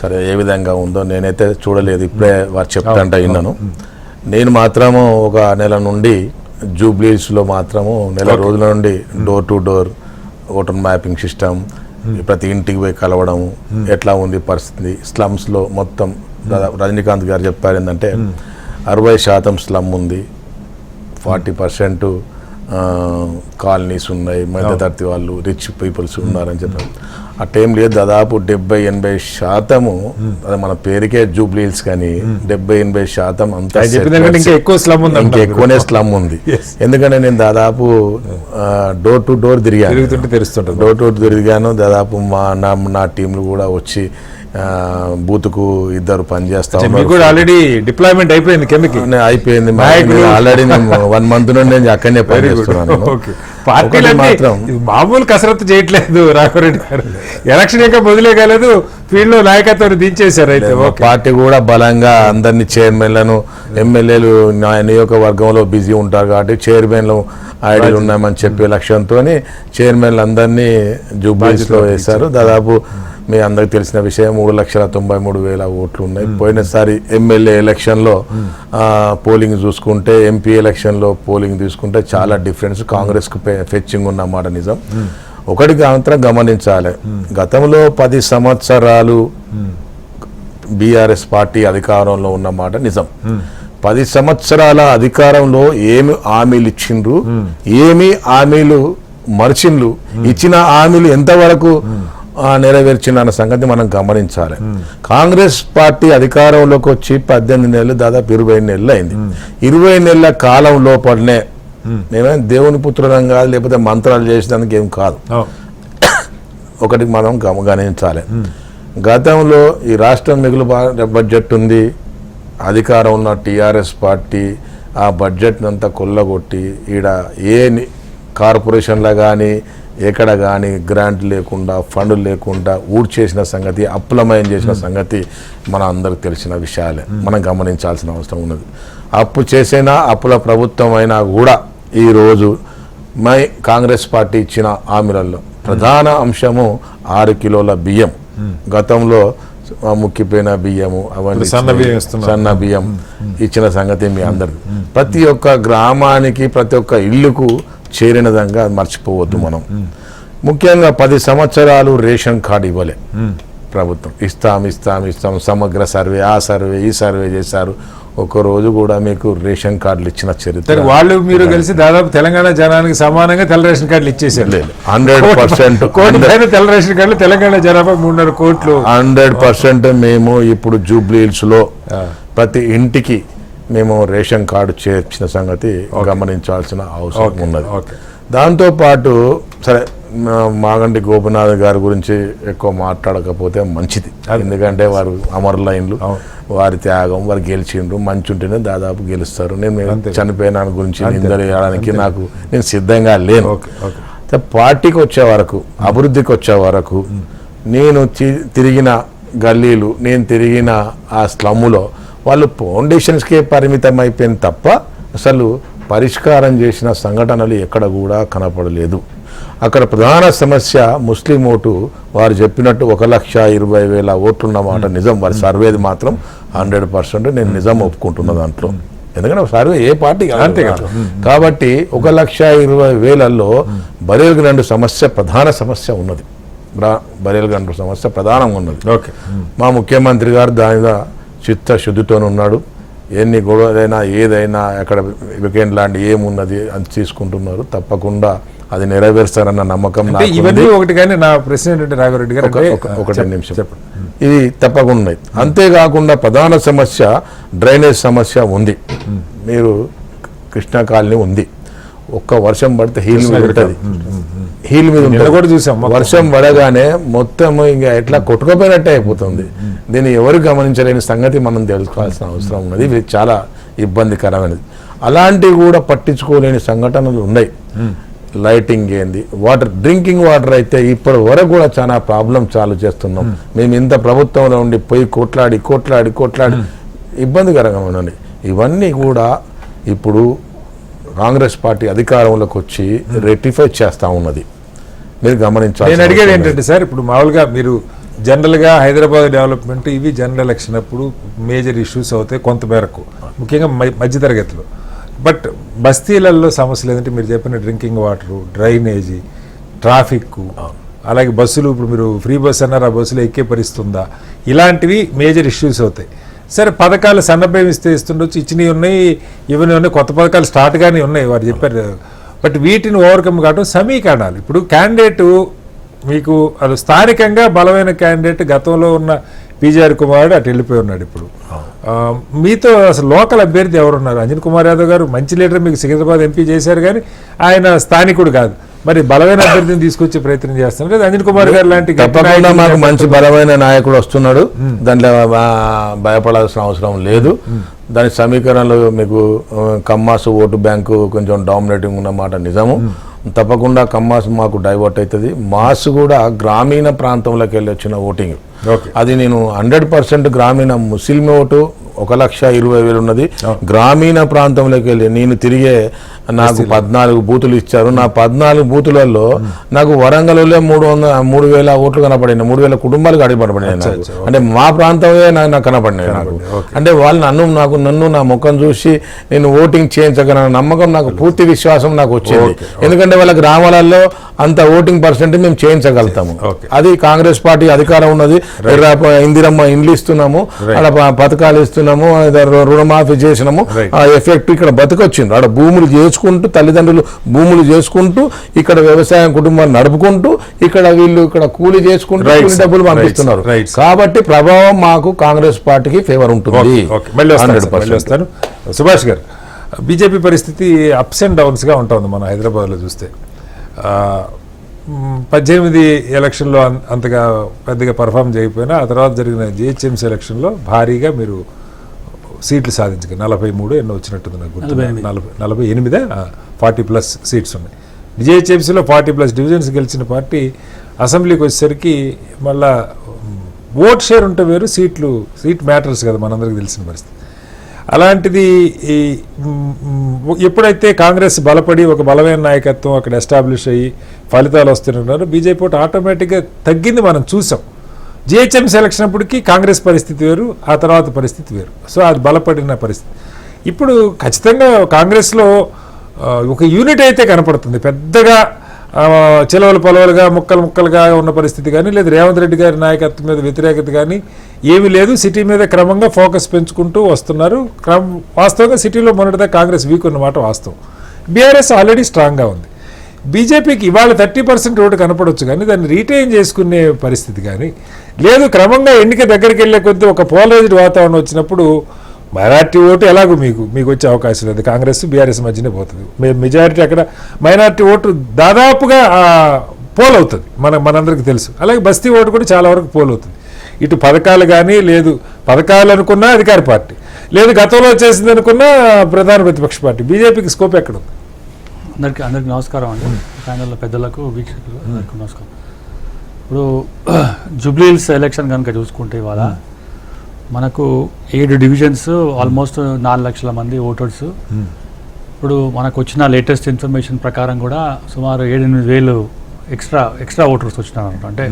సరే ఏ విధంగా ఉందో నేనైతే చూడలేదు, ఇప్పుడే వారు చెప్తాంట విన్నాను. నేను మాత్రము ఒక నెల నుండి జూబ్లీస్లో మాత్రము నెల రోజుల నుండి door to door voter mapping system, ప్రతి ఇంటికి పోయి కలవడం, ఎట్లా ఉంది పరిస్థితి స్లమ్స్లో మొత్తం. రజనీకాంత్ గారు చెప్పారు ఏంటంటే 60% స్లమ్ ఉంది, 40% కాలనీస్ ఉన్నాయి, మధ్యతరగతి వాళ్ళు రిచ్ పీపుల్స్ ఉన్నారని చెప్పారు. ఆ టైం లేదు, దాదాపు 70-80% అది మన పేరుకే జూబ్లీ హిల్స్ కానీ 70-80% అంతా ఇంకెక్కువనే స్లమ్ ఉంది. ఎందుకంటే నేను దాదాపు డోర్ టు డోర్ తిరిగాను, దాదాపు నా టీంలు కూడా వచ్చి బూత్కు 2 పనిచేస్తా ఉన్నారు. ఆల్రెడీ డిప్లాయ్మెంట్ అయిపోయింది, అయిపోయింది ఆల్రెడీ. 1 month నుండి నేను అక్కడనే పనిచేస్తున్నాను. మాత్రం మామూలు కసరత్తు చేయట్లేదు రాఘవరెడ్డి గారు, ఎలక్షన్ ఇంకా మొదలే కాలేదు, ఫీల్డ్ లో నాయకత్వాన్ని దించేశారు. అయితే పార్టీ కూడా బలంగా అందరినీ చైర్మన్లను, ఎమ్మెల్యేలు నియోజకవర్గంలో బిజీ ఉంటారు కాబట్టి చైర్మన్లు ఐడియాలు ఉన్నామని చెప్పే లక్ష్యంతో చైర్మన్లు అందరినీ జూబ్లీస్లో వేశారు. దాదాపు మీ అందరికి తెలిసిన విషయం 3,93,000 ఓట్లు ఉన్నాయి. పోయినసారి ఎమ్మెల్యే ఎలక్షన్లో పోలింగ్ చూసుకుంటే, ఎంపీ ఎలక్షన్లో పోలింగ్ తీసుకుంటే చాలా డిఫరెన్స్ కాంగ్రెస్కు ఫెచ్చింగ్ ఉన్నమాట నిజం. ఒకటి మాత్రం గమనించాలి, గతంలో 10 సంవత్సరాలు బీఆర్ఎస్ పార్టీ అధికారంలో ఉన్నమాట నిజం. 10 సంవత్సరాల అధికారంలో ఏమి హామీలు ఇచ్చిండ్రు, ఏమి హామీలు మర్చిండ్రు, ఇచ్చిన హామీలు ఎంతవరకు నెరవేర్చిండ్రు అన్న సంగతి మనం గమనించాలి. కాంగ్రెస్ పార్టీ అధికారంలోకి వచ్చి 18 నెలలు, దాదాపు 20 నెలలు అయింది. 20 నెలల కాలం లోపలనే మేమేం దేవుని పుత్రులం కాదు, లేకపోతే మంత్రాలు చేసేదానికి ఏం కాదు. ఒకటి మనం గమనించాలి. గతంలో ఈ రాష్ట్రం మిగులు బడ్జెట్ ఉంది, అధికారం ఉన్న టీఆర్ఎస్ పార్టీ ఆ బడ్జెట్ని అంతా కొల్లగొట్టి ఈడ ఏ కార్పొరేషన్లో కానీ ఎక్కడ కానీ గ్రాంట్ లేకుండా, ఫండ్ లేకుండా ఊడ్చేసిన సంగతి, అప్పులమయం చేసిన సంగతి మన అందరికి తెలిసిన విషయాలే. మనం గమనించాల్సిన అవసరం ఉన్నది. అప్పు చేసినా అప్పుల ప్రభుత్వం అయినా కూడా ఈరోజు కాంగ్రెస్ పార్టీ ఇచ్చిన హామీలలో ప్రధాన అంశము 6 కిలోల బియ్యం. గతంలో ముక్కిపోయిన బియ్యము, అవన్నీ సన్న బియ్యం ఇచ్చిన సంగతి మీ అందరికి. ప్రతి ఒక్క గ్రామానికి, ప్రతి ఒక్క ఇల్లుకు చేరిన విధంగా మర్చిపోవద్దు మనం. ముఖ్యంగా 10 సంవత్సరాలు రేషన్ కార్డు ఇవ్వలే ప్రభుత్వం. ఇస్తాం సమగ్ర సర్వే, ఆ సర్వే, ఈ సర్వే చేశారు. ఒక్కరోజు కూడా మీకు రేషన్ కార్డులు ఇచ్చిన చరిత్ర. వాళ్ళు మీరు కలిసి దాదాపు తెలంగాణ జనానికి సమానంగా తెల్ల రేషన్ కార్డులు ఇచ్చేసారు. 100% తెల్ల రేషన్ కార్డులు తెలంగాణ జనాభా 3.5 కోట్లు. 100% మేము ఇప్పుడు జూబ్లీ హిల్స్ లో ప్రతి ఇంటికి మేము రేషన్ కార్డు చేర్చిన సంగతి గమనించాల్సిన అవసరం ఉన్నది. దాంతోపాటు సరే, మాగంటి గోపినాథ్ గారి గురించి ఎక్కువ మాట్లాడకపోతే మంచిది. ఎందుకంటే వారు అమరులైన్లు, వారి త్యాగం, వారు గెలిచిండ్రు. మంచి ఉంటేనే దాదాపు గెలుస్తారు. నేను చనిపోయిన గురించి నిందలేయడానికి నేను సిద్ధంగా లేను. పార్టీకి వచ్చే వరకు, అభివృద్ధికి వచ్చే వరకు నేను తిరిగిన గల్లీలు, నేను తిరిగిన ఆ స్లమ్ములో వాళ్ళు ఫౌండేషన్స్కే పరిమితం అయిపోయింది తప్ప అసలు పరిష్కారం చేసిన సంఘటనలు ఎక్కడ కూడా కనపడలేదు. అక్కడ ప్రధాన సమస్య ముస్లిం ఓటు. వారు చెప్పినట్టు 1,20,000 ఓట్లున్న మాట నిజం. వారి సర్వేది మాత్రం 100% నేను నిజం ఒప్పుకుంటున్న దాంట్లో. ఎందుకంటే సర్వే ఏ పార్టీ అంతే కదా. కాబట్టి 1,20,000లో బరేల్గండ్ సమస్య ప్రధాన సమస్య ఉన్నది. బరేల్గండ్ సమస్య ప్రధానంగా ఉన్నది. మా ముఖ్యమంత్రి గారు దానిగా చిత్తశుద్ధితో ఉన్నాడు. ఎన్ని గొడవలైనా, ఏదైనా, అక్కడ వీకెండ్ లాంటి ఏమున్నది అది తీసుకుంటున్నారు. తప్పకుండా అది నెరవేరుస్తారన్న నమ్మకం. ఇవన్నీ ఒకటి. కానీ నా ప్రశ్న ఏంటంటే రాఘవరెడ్డి గారు, ఒకటి నిమిషం చెప్పండి. ఇది తప్పకుండా ఉన్నాయి. అంతేకాకుండా ప్రధాన సమస్య డ్రైనేజ్ సమస్య ఉంది. మీరు కృష్ణా కాలనీ ఉంది. ఒక్క వర్షం పడితే హీల్ మీద ఉంటుంది. హీల్ మీద కూడా చూసాం. వర్షం పడగానే మొత్తం ఇంకా ఎట్లా కొట్టుకుపోయినట్టే అయిపోతుంది. దీన్ని ఎవరు గమనించలేని సంగతి మనం తెలుసుకోవాల్సిన అవసరం ఉన్నది. ఇది చాలా ఇబ్బందికరమైనది. అలాంటివి కూడా పట్టించుకోలేని సంఘటనలు ఉన్నాయి. లైటింగ్ ఏంది, వాటర్, డ్రింకింగ్ వాటర్ అయితే ఇప్పటి వరకు కూడా చాలా ప్రాబ్లం చాలు చేస్తున్నాం. మేము ఇంత ప్రభుత్వంలో ఉండి పోయి కొట్లాడి ఇబ్బందికరంగా ఉన్నది. ఇవన్నీ కూడా ఇప్పుడు కాంగ్రెస్ పార్టీ అధికారంలోకి వచ్చి రెక్టిఫై చేస్తూ ఉన్నది. మీరు గమనించాలి. నేను అడిగేది ఏంటంటే సార్, ఇప్పుడు మామూలుగా మీరు జనరల్గా హైదరాబాద్ డెవలప్మెంట్ ఇవి జనరల్ ఎలక్షన్ అప్పుడు మేజర్ ఇష్యూస్ అవుతాయి కొంతమేరకు, ముఖ్యంగా మధ్యతరగతిలో. బట్ బస్తీలలో సమస్యలు ఏంటంటే మీరు చెప్పిన డ్రింకింగ్ వాటరు, డ్రైనేజీ, ట్రాఫిక్, అలాగే బస్సులు. ఇప్పుడు మీరు ఫ్రీ బస్ అన్నారు, ఆ బస్సులో ఎక్కే పరిస్థితుందా, ఇలాంటివి మేజర్ ఇష్యూస్ అవుతాయి. సరే, పథకాలు సన్నభయం ఇస్తుండొచ్చు, ఇచ్చినవి ఉన్నాయి, ఇవన్నీ ఉన్నాయి, కొత్త పథకాలు స్టార్ట్ గానే ఉన్నాయి, వారు చెప్పారు. బట్ వీటిని ఓవర్కమ్ కావడం సమీకరణాలు. ఇప్పుడు క్యాండిడేటు మీకు అది స్థానికంగా బలమైన క్యాండిడేట్ గతంలో ఉన్న పీజీఆర్ కుమారుడు అటు వెళ్ళిపోయి ఉన్నాడు. ఇప్పుడు మీతో అసలు లోకల్ అభ్యర్థి ఎవరున్నారు? అంజన్ కుమార్ యాదవ్ గారు మంచి లీడర్, మీకు సికింద్రాబాద్ ఎంపీ చేశారు, కానీ ఆయన స్థానికుడు కాదు. మరి బలమైన అభ్యర్థిని తీసుకొచ్చే ప్రయత్నం చేస్తున్నారు కదా అంజన్ కుమార్ గారు లాంటి. తప్పకుండా మాకు మంచి బలమైన నాయకుడు వస్తున్నాడు, దాంట్లో భయపడాల్సిన అవసరం లేదు. దాని సమీకరణలో మీకు కమ్మాసు ఓటు బ్యాంకు కొంచెం డామినేటింగ్ ఉన్నమాట నిజము. తప్పకుండా కమ్మాస్ మాకు డైవర్ట్ అవుతుంది. మాస్ కూడా గ్రామీణ ప్రాంతంలోకి వెళ్ళి వచ్చిన ఓటింగ్, అది నేను 100% గ్రామీణ ముస్లిం ఓటు 1,20,000 ఉన్నది. గ్రామీణ ప్రాంతంలోకి వెళ్ళి నేను తిరిగే నాకు 14 బూతులు ఇచ్చారు. నా 14 బూతులలో నాకు వరంగల్లో 3,000 ఓట్లు కనపడినాయి, 3,000 కుటుంబాలు కనపడినాయి నాకు. అంటే మా ప్రాంతమే నాకు కనపడినాయి నాకు. అంటే వాళ్ళు నన్ను నా ముఖం చూసి నేను ఓటింగ్ చేయించగల నమ్మకం, నాకు పూర్తి విశ్వాసం నాకు వచ్చింది. ఎందుకంటే వాళ్ళ గ్రామాలలో అంత ఓటింగ్ పర్సెంట్ మేము చేయించగలుగుతాము. అది కాంగ్రెస్ పార్టీ అధికారం ఉన్నది. ఇందిరమ్మ ఇండ్లు ఇస్తున్నాము, అలా పథకాలు ఇస్తున్నాము, ఇచ్చినాము, రుణమాఫీ చేసినాము, Right. ఆ ఎఫెక్ట్ ఇక్కడ బతికొచ్చింది. ఆడ భూములు చేసుకుంటూ తల్లిదండ్రులు భూములు చేసుకుంటూ ఇక్కడ వ్యవసాయం కుటుంబాన్ని నడుపుకుంటూ ఇక్కడ వీళ్ళు ఇక్కడ కూలి చేసుకుంటూ Right, కూలి sir. డబ్బులు Right, పంపిస్తున్నారు. right, sir. కాబట్టి ప్రభావం మాకు కాంగ్రెస్ పార్టీకి ఫేవర్ ఉంటుంది. ఓకే, మళ్ళీ వస్తాను సార్, 100%. మళ్ళీ వస్తాను. సుభాష్ గారు, బీజేపీ పరిస్థితి అప్స్ అండ్ డౌన్స్గా ఉంటుంది మన హైదరాబాద్లో చూస్తే. 18 ఎలక్షన్లో అంతగా పెద్దగా పర్ఫామ్ చేయకపోయినా ఆ తర్వాత జరిగిన జిహెచ్ఎంసీ ఎలక్షన్లో భారీగా మీరు సీట్లు సాధించగా 43 ఎన్నో వచ్చినట్టుంది నాకు గుర్తు. 48 40+ సీట్స్ ఉన్నాయి. జిహెచ్ఎంసీలో 40+ డివిజన్స్ గెలిచిన పార్టీ అసెంబ్లీకి వచ్చేసరికి మళ్ళా ఓట్ షేర్ ఉంటే వేరు, సీట్ మ్యాటర్స్ కదా మనందరికీ తెలిసిన పరిస్థితి. అలాంటిది ఎప్పుడైతే కాంగ్రెస్ బలపడి ఒక బలమైన నాయకత్వం అక్కడ ఎస్టాబ్లిష్ అయ్యి ఫలితాలు వస్తున్నారు, బీజేపీ ఓటు ఆటోమేటిక్గా తగ్గింది మనం చూసాం. జిహెచ్ఎంసీ ఎలక్షన్ అప్పటికి కాంగ్రెస్ పరిస్థితి వేరు, ఆ తర్వాత పరిస్థితి వేరు. సో అది బలపడిన పరిస్థితి. ఇప్పుడు ఖచ్చితంగా కాంగ్రెస్లో ఒక యూనిట్ అయితే కనపడుతుంది. పెద్దగా చిలవలు పొలవలుగా ముక్కలుగా ఉన్న పరిస్థితి కానీ, లేదా రేవంత్ రెడ్డి గారి నాయకత్వం మీద వ్యతిరేకత కానీ ఏమీ లేదు. సిటీ మీద క్రమంగా ఫోకస్ పెంచుకుంటూ వస్తున్నారు. వాస్తవంగా సిటీలో మొన్నటిదా కాంగ్రెస్ వీక్ ఉన్నమాట వాస్తవం. బీఆర్ఎస్ ఆల్రెడీ స్ట్రాంగ్గా ఉంది. బీజేపీకి ఇవాళ 30% ఓటు కనపడవచ్చు కానీ దాన్ని రీటైన్ చేసుకునే పరిస్థితి కానీ లేదు. క్రమంగా ఎన్నిక దగ్గరికి వెళ్ళే కొద్దీ ఒక పోలరైజ్డ్ వాతావరణం వచ్చినప్పుడు మైనార్టీ ఓటు ఎలాగో మీకు వచ్చే అవకాశం లేదు. కాంగ్రెస్ బీఆర్ఎస్ మధ్యనే పోతుంది. మెజారిటీ అక్కడ మైనార్టీ ఓటు దాదాపుగా పోల్ అవుతుంది, మనందరికీ తెలుసు. అలాగే బస్తీ ఓటు కూడా చాలా వరకు పోల్ అవుతుంది. ఇటు పథకాలు కానీ లేదు, పథకాలు అనుకున్నా అధికార పార్టీ, లేదు గతంలో చేసింది అనుకున్నా ప్రధాన ప్రతిపక్ష పార్టీ. బీజేపీకి స్కోప్ ఎక్కడ ఉంది? అందరికి నమస్కారం అండి. ప్యానెల్లో పెద్దలకు వీక్షకులు అందరికీ నమస్కారం. ఇప్పుడు జూబ్లీహిల్స్ ఎలక్షన్ కనుక చూసుకుంటే ఇవాళ మనకు 7 డివిజన్స్, ఆల్మోస్ట్ 4 లక్షల మంది ఓటర్స్. ఇప్పుడు మనకు వచ్చిన లేటెస్ట్ ఇన్ఫర్మేషన్ ప్రకారం కూడా సుమారు 7-8 వేలు ఎక్స్ట్రా ఓటర్స్ వచ్చినారు. అంటే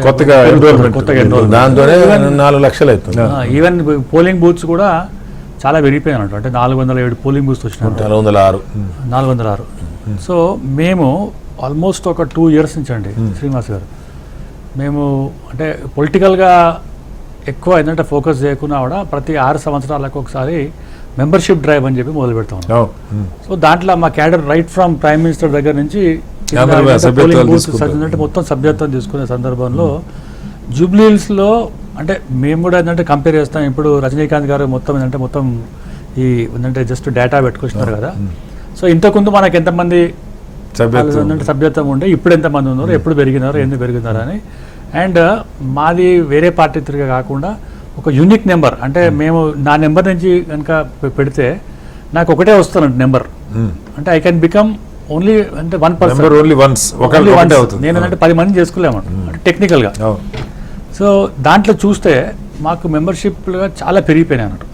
కొత్తగా దాంతోనే 4 లక్షలు అవుతుంది. ఈవెన్ పోలింగ్ బూత్స్ కూడా చాలా పెరిగిపోయినట్టు. అంటే 407 పోలింగ్ బూత్స్ వచ్చినాయి, 406. సో మేము ఆల్మోస్ట్ ఒక 2 years నుంచి అండి శ్రీనివాస్ గారు, మేము అంటే పొలిటికల్గా ఎక్కువ ఏంటంటే ఫోకస్ చేయకుండా కూడా ప్రతి 6 సంవత్సరాలకు ఒకసారి మెంబర్షిప్ డ్రైవ్ అని చెప్పి మొదలు పెడతాం. సో దాంట్లో మా cadre right from prime minister దగ్గర నుంచి మొత్తం సభ్యత్వం తీసుకునే సందర్భంలో జూబ్లీహిల్స్లో అంటే మేము కూడా ఏంటంటే కంపేర్ చేస్తాం. ఇప్పుడు రజనీకాంత్ గారు మొత్తం ఈ ఏంటంటే జస్ట్ డేటా పెట్టుకొచ్చినారు కదా. సో ఇంతకుముందు మనకు ఎంతమంది సభ్యత్వం ఉండే, ఇప్పుడు ఎంతమంది ఉన్నారు, ఎప్పుడు పెరిగినారు, ఎందుకు పెరిగినారు అని. అండ్ మాది వేరే పార్టీ తిరిగా కాకుండా ఒక యూనిక్ నెంబర్. అంటే మేము నా నెంబర్ నుంచి కనుక పెడితే నాకు ఒకటే వస్తానండి నెంబర్. అంటే ఐ కెన్ బికమ్ ఓన్లీ అంటే 1%. నేను అంటే 10 మంది చేసుకోలేమంట టెక్నికల్గా. సో దాంట్లో చూస్తే మాకు మెంబర్షిప్లుగా చాలా పెరిగిపోయినాయి అన్నట్టు,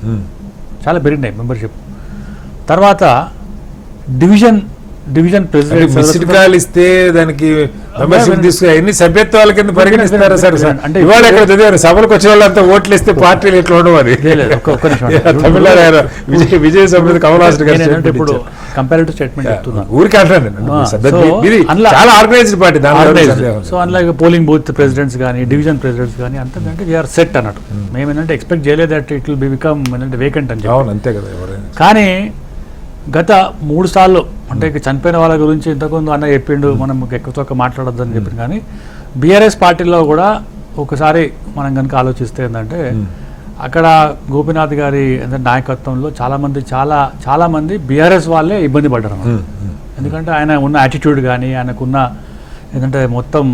చాలా పెరిగినాయి మెంబర్షిప్. తర్వాత డివిజన్ ప్రెసిడెంట్ ఇస్తే దానికి మెంబర్షిప్ తీసుకుని ఎన్ని సభ్యత్వాల కింద పరిగణిస్తారా సార్? అంటే ఇవాళ ఎక్కడ చదివారు సభలకు వచ్చిన వాళ్ళంతా ఓట్లు ఇస్తే పార్టీలు ఎట్లా ఉండవని విజయ సభ్యులు కమలాసన్ గారు ఇప్పుడు కంపారిటివ్ స్టేట్మెంట్ చెప్తున్నాను, ఊరికి చాలా ఆర్గనైజ్డ్ పార్టీ. సో అందులో పోలింగ్ బూత్ ప్రెసిడెంట్స్ కానీ డివిజన్ ప్రెసిడెంట్స్ కానీ అంతా అంటే వీఆర్ సెట్ అన్నట్టు. మేము ఏంటంటే ఎక్స్పెక్ట్ చేయలేదు దట్ ఇట్ విల్ బికమ్ ఏంటంటే వేకెంట్ అని చెప్పి. అంతే కదా. కానీ గత 3 సార్లు అంటే చనిపోయిన వాళ్ళ గురించి ఇంతకుముందు అన్న చెప్పిండు, మనం ఎక్కువ తక్కువ మాట్లాడొద్దని చెప్పింది. కానీ బీఆర్ఎస్ పార్టీలో కూడా ఒకసారి మనం కనుక ఆలోచిస్తే ఏంటంటే అక్కడ గోపీనాథ్ గారి నాయకత్వంలో చాలా మంది బీఆర్ఎస్ వాళ్ళే ఇబ్బంది పడ్డారు. ఎందుకంటే ఆయన ఉన్న యాటిట్యూడ్ కానీ ఆయనకున్న ఏంటంటే మొత్తం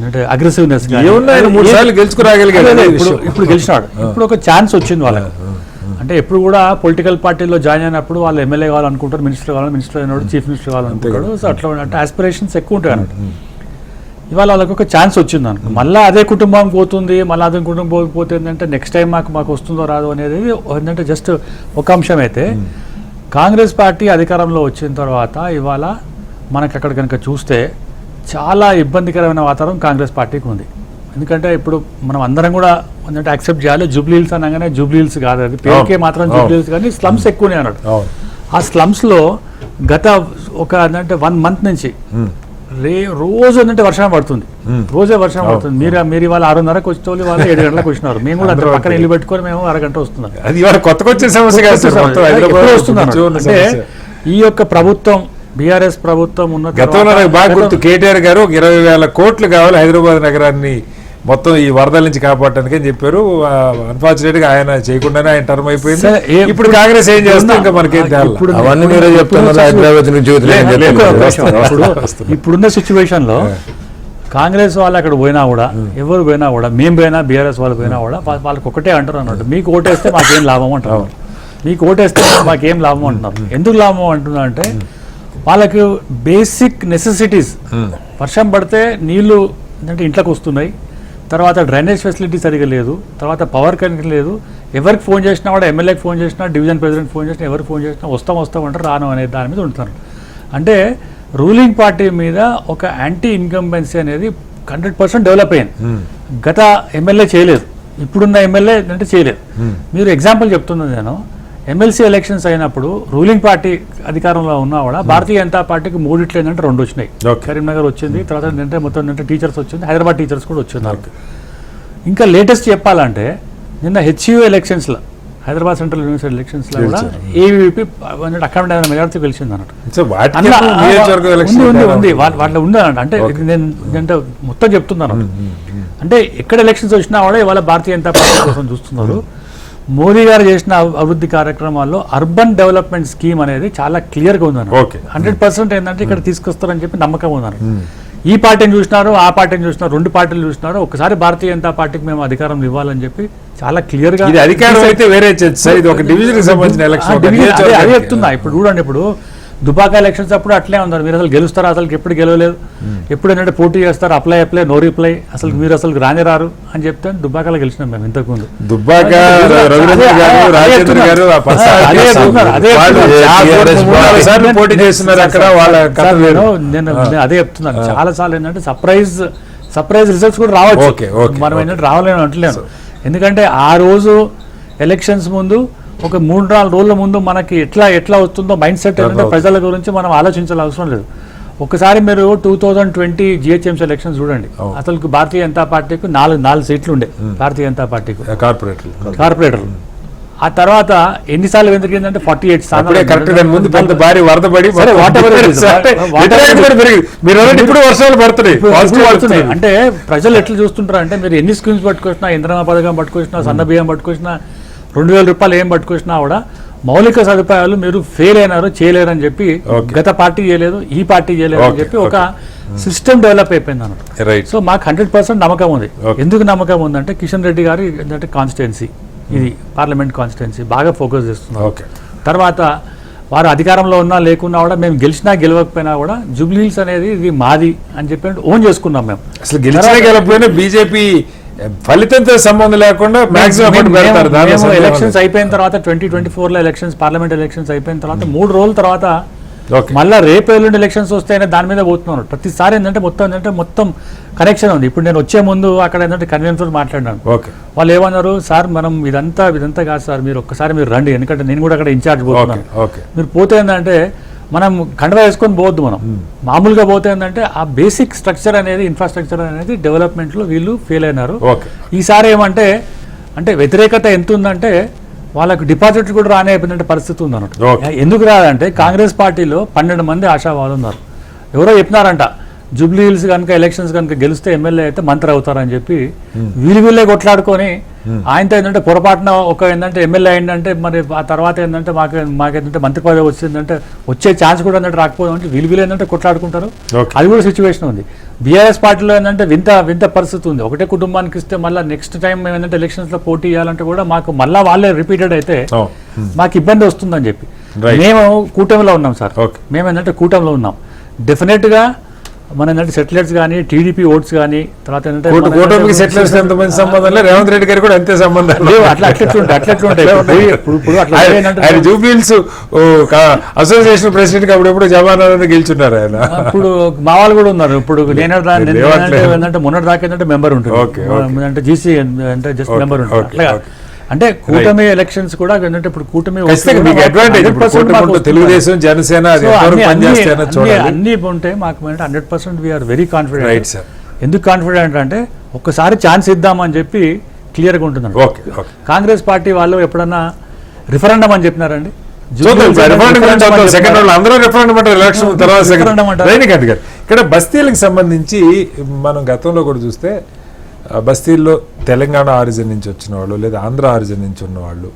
అంటే అగ్రెసివ్నెస్ కానీ ఇప్పుడు గెలిచినాడు. ఇప్పుడు ఒక ఛాన్స్ వచ్చింది వాళ్ళకి. అంటే ఎప్పుడు కూడా పొలిటికల్ పార్టీలో జాయిన్ అయినప్పుడు వాళ్ళు ఎమ్మెల్యే కావాలనుకుంటారు, మినిస్టర్ అయినప్పుడు చీఫ్ మినిస్టర్ కావాలనుకుంటాడు. సో అట్లా అంటే ఆస్పిరేషన్స్ ఎక్కువ ఉంటాయి అన్నట్టు. ఇవాళ వాళ్ళకి ఒక ఛాన్స్ వచ్చింది అనుకో, మళ్ళీ అదే కుటుంబం పోతుంది, మళ్ళీ అదే కుటుంబం పోతుంది అంటే నెక్స్ట్ టైం మాకు వస్తుందో రాదో అనేది ఏంటంటే జస్ట్ ఒక అంశం. అయితే కాంగ్రెస్ పార్టీ అధికారంలో వచ్చిన తర్వాత ఇవాళ మనకి అక్కడ కనుక చూస్తే చాలా ఇబ్బందికరమైన వాతావరణం కాంగ్రెస్ పార్టీకి ఉంది. ఎందుకంటే ఇప్పుడు మనం అందరం కూడా ఏంటంటే యాక్సెప్ట్ చేయాలి, జూబ్లీహిల్స్ అనగానే జూబ్లీహిల్స్ కాదు, అది పేరుకే మాత్రం జూబ్లీహిల్స్, కానీ స్లమ్స్ ఎక్కువనే అన్నాడు. ఆ స్లమ్స్లో గత ఒక అంటే 1 month నుంచి రోజు ఏంటంటే వర్షం పడుతుంది, రోజే వర్షం పడుతుంది. మీరు ఇవాళ 6:30కి వచ్చేవాళ్ళు వాళ్ళు 7 గంటలకు వచ్చినారు. మేము కూడా అంత పక్కన ఇల్లు పెట్టుకొని మేము అరగంట వస్తున్నాం. అది ఇవాళ కొత్తగా వచ్చే సమస్య కాదు సార్, మొత్తం హైదరాబాద్ వస్తున్నాను. అంటే ఈ యొక్క ప్రభుత్వం బీఆర్ఎస్ ప్రభుత్వం ఉన్న గతంలో నాకు బాగా గుర్తు, కేటీఆర్ గారు 20,000 కోట్లు కావాలి హైదరాబాద్ నగరాన్ని మొత్తం ఈ వరదల నుంచి కాపాడటానికి అని చెప్పారు. అన్ఫార్చునేట్ గా ఆయన చేయకుండానే ఆయన టర్మ్ అయిపోయింది. ఇప్పుడు కాంగ్రెస్ ఏం చేస్తే ఇంకా మనకేం తేవాలి. అవన్నీ మీరే చెప్తున్నారు. హైదరాబాద్ నుంచి ఇప్పుడున్న సిచ్యువేషన్ లో కాంగ్రెస్ వాళ్ళు అక్కడ పోయినా కూడా, ఎవరు పోయినా కూడా, మేము పోయినా బీఆర్ఎస్ వాళ్ళు పోయినా కూడా వాళ్ళకి ఒకటే అంటారు అన్నట్టు, మీకు ఓటేస్తే మాకేం లాభం అంటున్నారు, మీకు ఓటేస్తే మాకేం లాభం అంటున్నారు. ఎందుకు లాభం అంటున్నా అంటే వాళ్ళకి బేసిక్ నెసెసిటీస్, వర్షం పడితే నీళ్లు అంటే ఇంట్లోకి వస్తున్నాయి, తర్వాత డ్రైనేజ్ ఫెసిలిటీ సరిగా లేదు, తర్వాత పవర్ కనెక్షన్ లేదు. ఎవరికి ఫోన్ చేసినా కూడా, ఎమ్మెల్యేకి ఫోన్ చేసినా, డివిజన్ ప్రెసిడెంట్ ఫోన్ చేసినా, ఎవరికి ఫోన్ చేసినా వస్తామంటారు, రాను అనే దాని మీద ఉంటున్నారు. అంటే రూలింగ్ పార్టీ మీద ఒక యాంటీ ఇన్కంబెన్సీ అనేది 100% డెవలప్ అయింది. గత ఎమ్మెల్యే చేయలేదు, ఇప్పుడున్న ఎమ్మెల్యే అంటే చేయలేదు. మీరు ఎగ్జాంపుల్ చెప్తున్నాను నేను, ఎమ్మెల్సీ ఎలక్షన్స్ అయినప్పుడు రూలింగ్ పార్టీ అధికారంలో ఉన్నా కూడా భారతీయ జనతా పార్టీకి 3 ఏంటంటే 2 వచ్చినాయి. కరీంనగర్ వచ్చింది, తర్వాత ఏంటంటే మొత్తం అంటే టీచర్స్ వచ్చింది, హైదరాబాద్ టీచర్స్ కూడా వచ్చింది. ఇంకా లేటెస్ట్ చెప్పాలంటే నిన్న HU ఎలక్షన్స్లో, హైదరాబాద్ సెంట్రల్ యూనివర్సిటీ ఎలక్షన్స్లో కూడా ఏవీపీ అక్కడ మెజార్టీ గెలిచింది అన్నట్టు. ఉంది వాటిలో ఉంది అంటే నేను అంటే మొత్తం చెప్తున్నాను. అంటే ఎక్కడ ఎలక్షన్స్ వచ్చినా కూడా ఇవాళ భారతీయ జనతా పార్టీ కోసం చూస్తున్నారు. మోదీ గారు చేసిన అభివృద్ధి కార్యక్రమాల్లో అర్బన్ డెవలప్మెంట్ స్కీమ్ అనేది చాలా క్లియర్గా ఉందన్న. 100% ఏంటంటే ఇక్కడ తీసుకొస్తారని చెప్పి నమ్మకం ఉందన్న. ఈ పార్టీని చూసినారు, ఆ పార్టీని చూసినారు, 2 పార్టీలు చూసినారు. ఒకసారి భారతీయ జనతా పార్టీకి మేము అధికారం ఇవ్వాలని చెప్పి చాలా క్లియర్ గా, అధికారం అయితే వేరే ఒక డివిజన్ సంబంధించిన ఎలక్షన్ అదే చెప్తున్నా. ఇప్పుడు చూడండి, ఇప్పుడు దుబాకా ఎలక్షన్స్ అప్పుడు అట్లే ఉన్నారు, మీరు అసలు గెలుస్తారా, అసలు ఎప్పుడు గెలవలేదు, ఎప్పుడు ఏంటంటే పోటీ చేస్తారు, అప్లై నో రిప్లై, అసలు మీరు అసలు రారు అని చెప్తే దుబ్బాకాలో గెలిచినాం మేము ఇంతకుముందు. నేను అదే చెప్తున్నాను, చాలా సార్లు ఏంటంటే సర్ప్రైజ్ రిజల్ట్స్ కూడా రావచ్చు, మనం ఏంటంటే రావాలని అంటలేను. ఎందుకంటే ఆ రోజు ఎలక్షన్స్ ముందు ఒక 3-4 రోజుల ముందు మనకి ఎట్లా వస్తుందో మైండ్ సెట్ ఏంటంటే ప్రజల గురించి మనం ఆలోచించాల్సిన అవసరం లేదు. ఒకసారి మీరు 2020 GHMC ఎలక్షన్స్ చూడండి, అసలు భారతీయ జనతా పార్టీకి 4 సీట్లు ఉండే, భారతీయ జనతా పార్టీకి కార్పొరేటర్లు. ఆ తర్వాత ఎన్నిసార్లు ఎందుకంటే 48 స్థానాలు. అంటే ప్రజలు ఎట్లా చూస్తుంటారు అంటే, మీరు ఎన్ని స్కీమ్స్ పట్టుకొచ్చినా, ఇంద్రమ పథకం పట్టుకొచ్చినా, సన్న బియ్యం పట్టుకొచ్చినా, 2,000 రూపాయలు ఏం పట్టుకొచ్చినా కూడా మౌలిక సదుపాయాలు మీరు ఫెయిల్ అయినారు, చేయలేరని చెప్పి గత పార్టీ చేయలేదు, ఈ పార్టీ చేయలేదు అని చెప్పి ఒక సిస్టమ్ డెవలప్ అయిపోయింది అన్నమాట. సో మాకు 100% నమ్మకం ఉంది. ఎందుకు నమ్మకం ఉందంటే కిషన్ రెడ్డి గారు ఏంటంటే కాన్స్టిట్యున్సీ, ఇది పార్లమెంట్ కాన్స్టిట్యున్సీ బాగా ఫోకస్ చేస్తున్నారు. తర్వాత వారు అధికారంలో ఉన్నా లేకున్నా కూడా, మేము గెలిచినా గెలవకపోయినా కూడా జూబ్లీహిల్స్ అనేది ఇది మాది అని చెప్పి ఓన్ చేసుకున్నాం మేము. అసలు గెలిచినా గెలవకపోయినా బీజేపీ ఫలితంతో సంబంధం లేకుండా ఎలక్షన్స్ అయిపోయిన తర్వాత 2024లో ఎలక్షన్స్, పార్లమెంట్ ఎలక్షన్స్ అయిపోయిన తర్వాత 3 రోజుల తర్వాత మళ్ళీ రేపు ఎల్లుండి ఎలక్షన్స్ వస్తాయనే దాని మీద పోతున్నాను. ప్రతిసారి ఏంటంటే మొత్తం కనెక్షన్ ఉంది. ఇప్పుడు నేను వచ్చే ముందు అక్కడ ఏంటంటే కన్వీనర్తో మాట్లాడినాను. వాళ్ళు ఏమన్నారు, సార్ మనం ఇదంతా కాదు సార్, మీరు ఒక్కసారి మీరు రండి, ఎందుకంటే నేను కూడా అక్కడ ఇన్ఛార్జ్ పోతున్నాను. మీరు పోతే ఏంటంటే మనం కండవ వేసుకొని పోవద్దు, మనం మామూలుగా పోతే ఏంటంటే ఆ బేసిక్ స్ట్రక్చర్ అనేది, ఇన్ఫ్రాస్ట్రక్చర్ అనేది డెవలప్మెంట్లో వీళ్ళు ఫెయిల్ అయినారు. ఈసారి ఏమంటే అంటే వ్యతిరేకత ఎంత ఉందంటే వాళ్ళకు డిపాజిట్లు కూడా రానే అయిపోయినట్టు పరిస్థితి ఉందన్నట్టు. ఎందుకు రాదంటే కాంగ్రెస్ పార్టీలో 12 మంది ఆశావాదులు ఉన్నారు. ఎవరో చెప్పినారంట, జూబ్లీహిల్స్ కనుక ఎలక్షన్స్ కనుక గెలిస్తే ఎమ్మెల్యే అయితే మంత్రి అవుతారని చెప్పి వీళ్ళే కొట్లాడుకొని, ఆయనతో ఏంటంటే పొరపాటున ఒక ఏంటంటే ఎమ్మెల్యే అయిందంటే మరి ఆ తర్వాత ఏంటంటే మాకేంటంటే మంత్రి పదవి వచ్చిందంటే వచ్చే ఛాన్స్ కూడా ఏంటంటే రాకపోవడం అంటే వీళ్ళు ఏంటంటే కొట్లాడుకుంటారు. అది కూడా సిచ్యువేషన్ ఉంది. బీఆర్ఎస్ పార్టీలో ఏంటంటే వింత పరిస్థితి ఉంది. ఒకటే కుటుంబానికి ఇస్తే మళ్ళీ నెక్స్ట్ టైం మేము ఏంటంటే ఎలక్షన్స్లో పోటీ చేయాలంటే కూడా మాకు మళ్ళీ వాళ్ళే రిపీటెడ్ అయితే మాకు ఇబ్బంది వస్తుందని చెప్పి మేము కూటమిలో ఉన్నాం సార్. మేము ఏంటంటే కూటమిలో ఉన్నాం. డెఫినెట్గా మన ఏంటంటే సెటిలర్స్ కానీ, టీడీపీ ఓట్స్ కానీ, తర్వాత ఏంటంటే రేవంత్ రెడ్డి గారు కూడా అంతే సంబంధం జూబ్లీహిల్స్ అసోసియేషన్ ప్రెసిడెంట్ అప్పుడెప్పుడు జవానాలను గెలుచున్నారు ఆయన. ఇప్పుడు మా వాళ్ళు కూడా ఉన్నారు. ఇప్పుడు ఏంటంటే మొన్నటి దాకా ఏంటంటే మెంబర్ ఉంటుంది, అంటే జీసీ అంటే జస్ట్ మెంబర్ ఉంటుంది. అట్లా అంటే కూటమి ఎలక్షన్స్ కూడా ఏంటంటే ఇప్పుడు కూటమి ఖచ్చితంగా మీకు అడ్వాంటేజ్ ఇప్పుడు కూటమి తెలుగుదేశం జనసేన అది ఎంతవరకు పనిచేస్తాయో చూడాలి. అన్ని ఉంటే మాకు 100% we are very right confident. Sir. ఎందుకు కాన్ఫిడెంట్ అంటే ఒక్కసారి ఛాన్స్ ఇద్దామని చెప్పి క్లియర్గా ఉంటున్నాడు. ఓకే ఓకే కాంగ్రెస్ పార్టీ వాళ్ళు ఎప్పుడన్నా రిఫరెండం అని చెప్పినారండి? చూద్దాం సార్, రిఫరెండం గురించి చూద్దాం. సెకండ్ వాళ్ళు అందరూ రిఫరెండం అంటారు, ఎలక్షన్ తర్వాత రిఫరెండం అంటారు. రైనికంటి గారు ఇక్కడ బస్తీలకు సంబంధించి మనం గతంలో కూడా చూస్తే బస్తీల్లో తెలంగాణ ఆరిజిన్ నుంచి వచ్చిన వాళ్ళు, లేదా ఆంధ్ర ఆరిజిన్ నుంచి ఉన్నవాళ్ళు,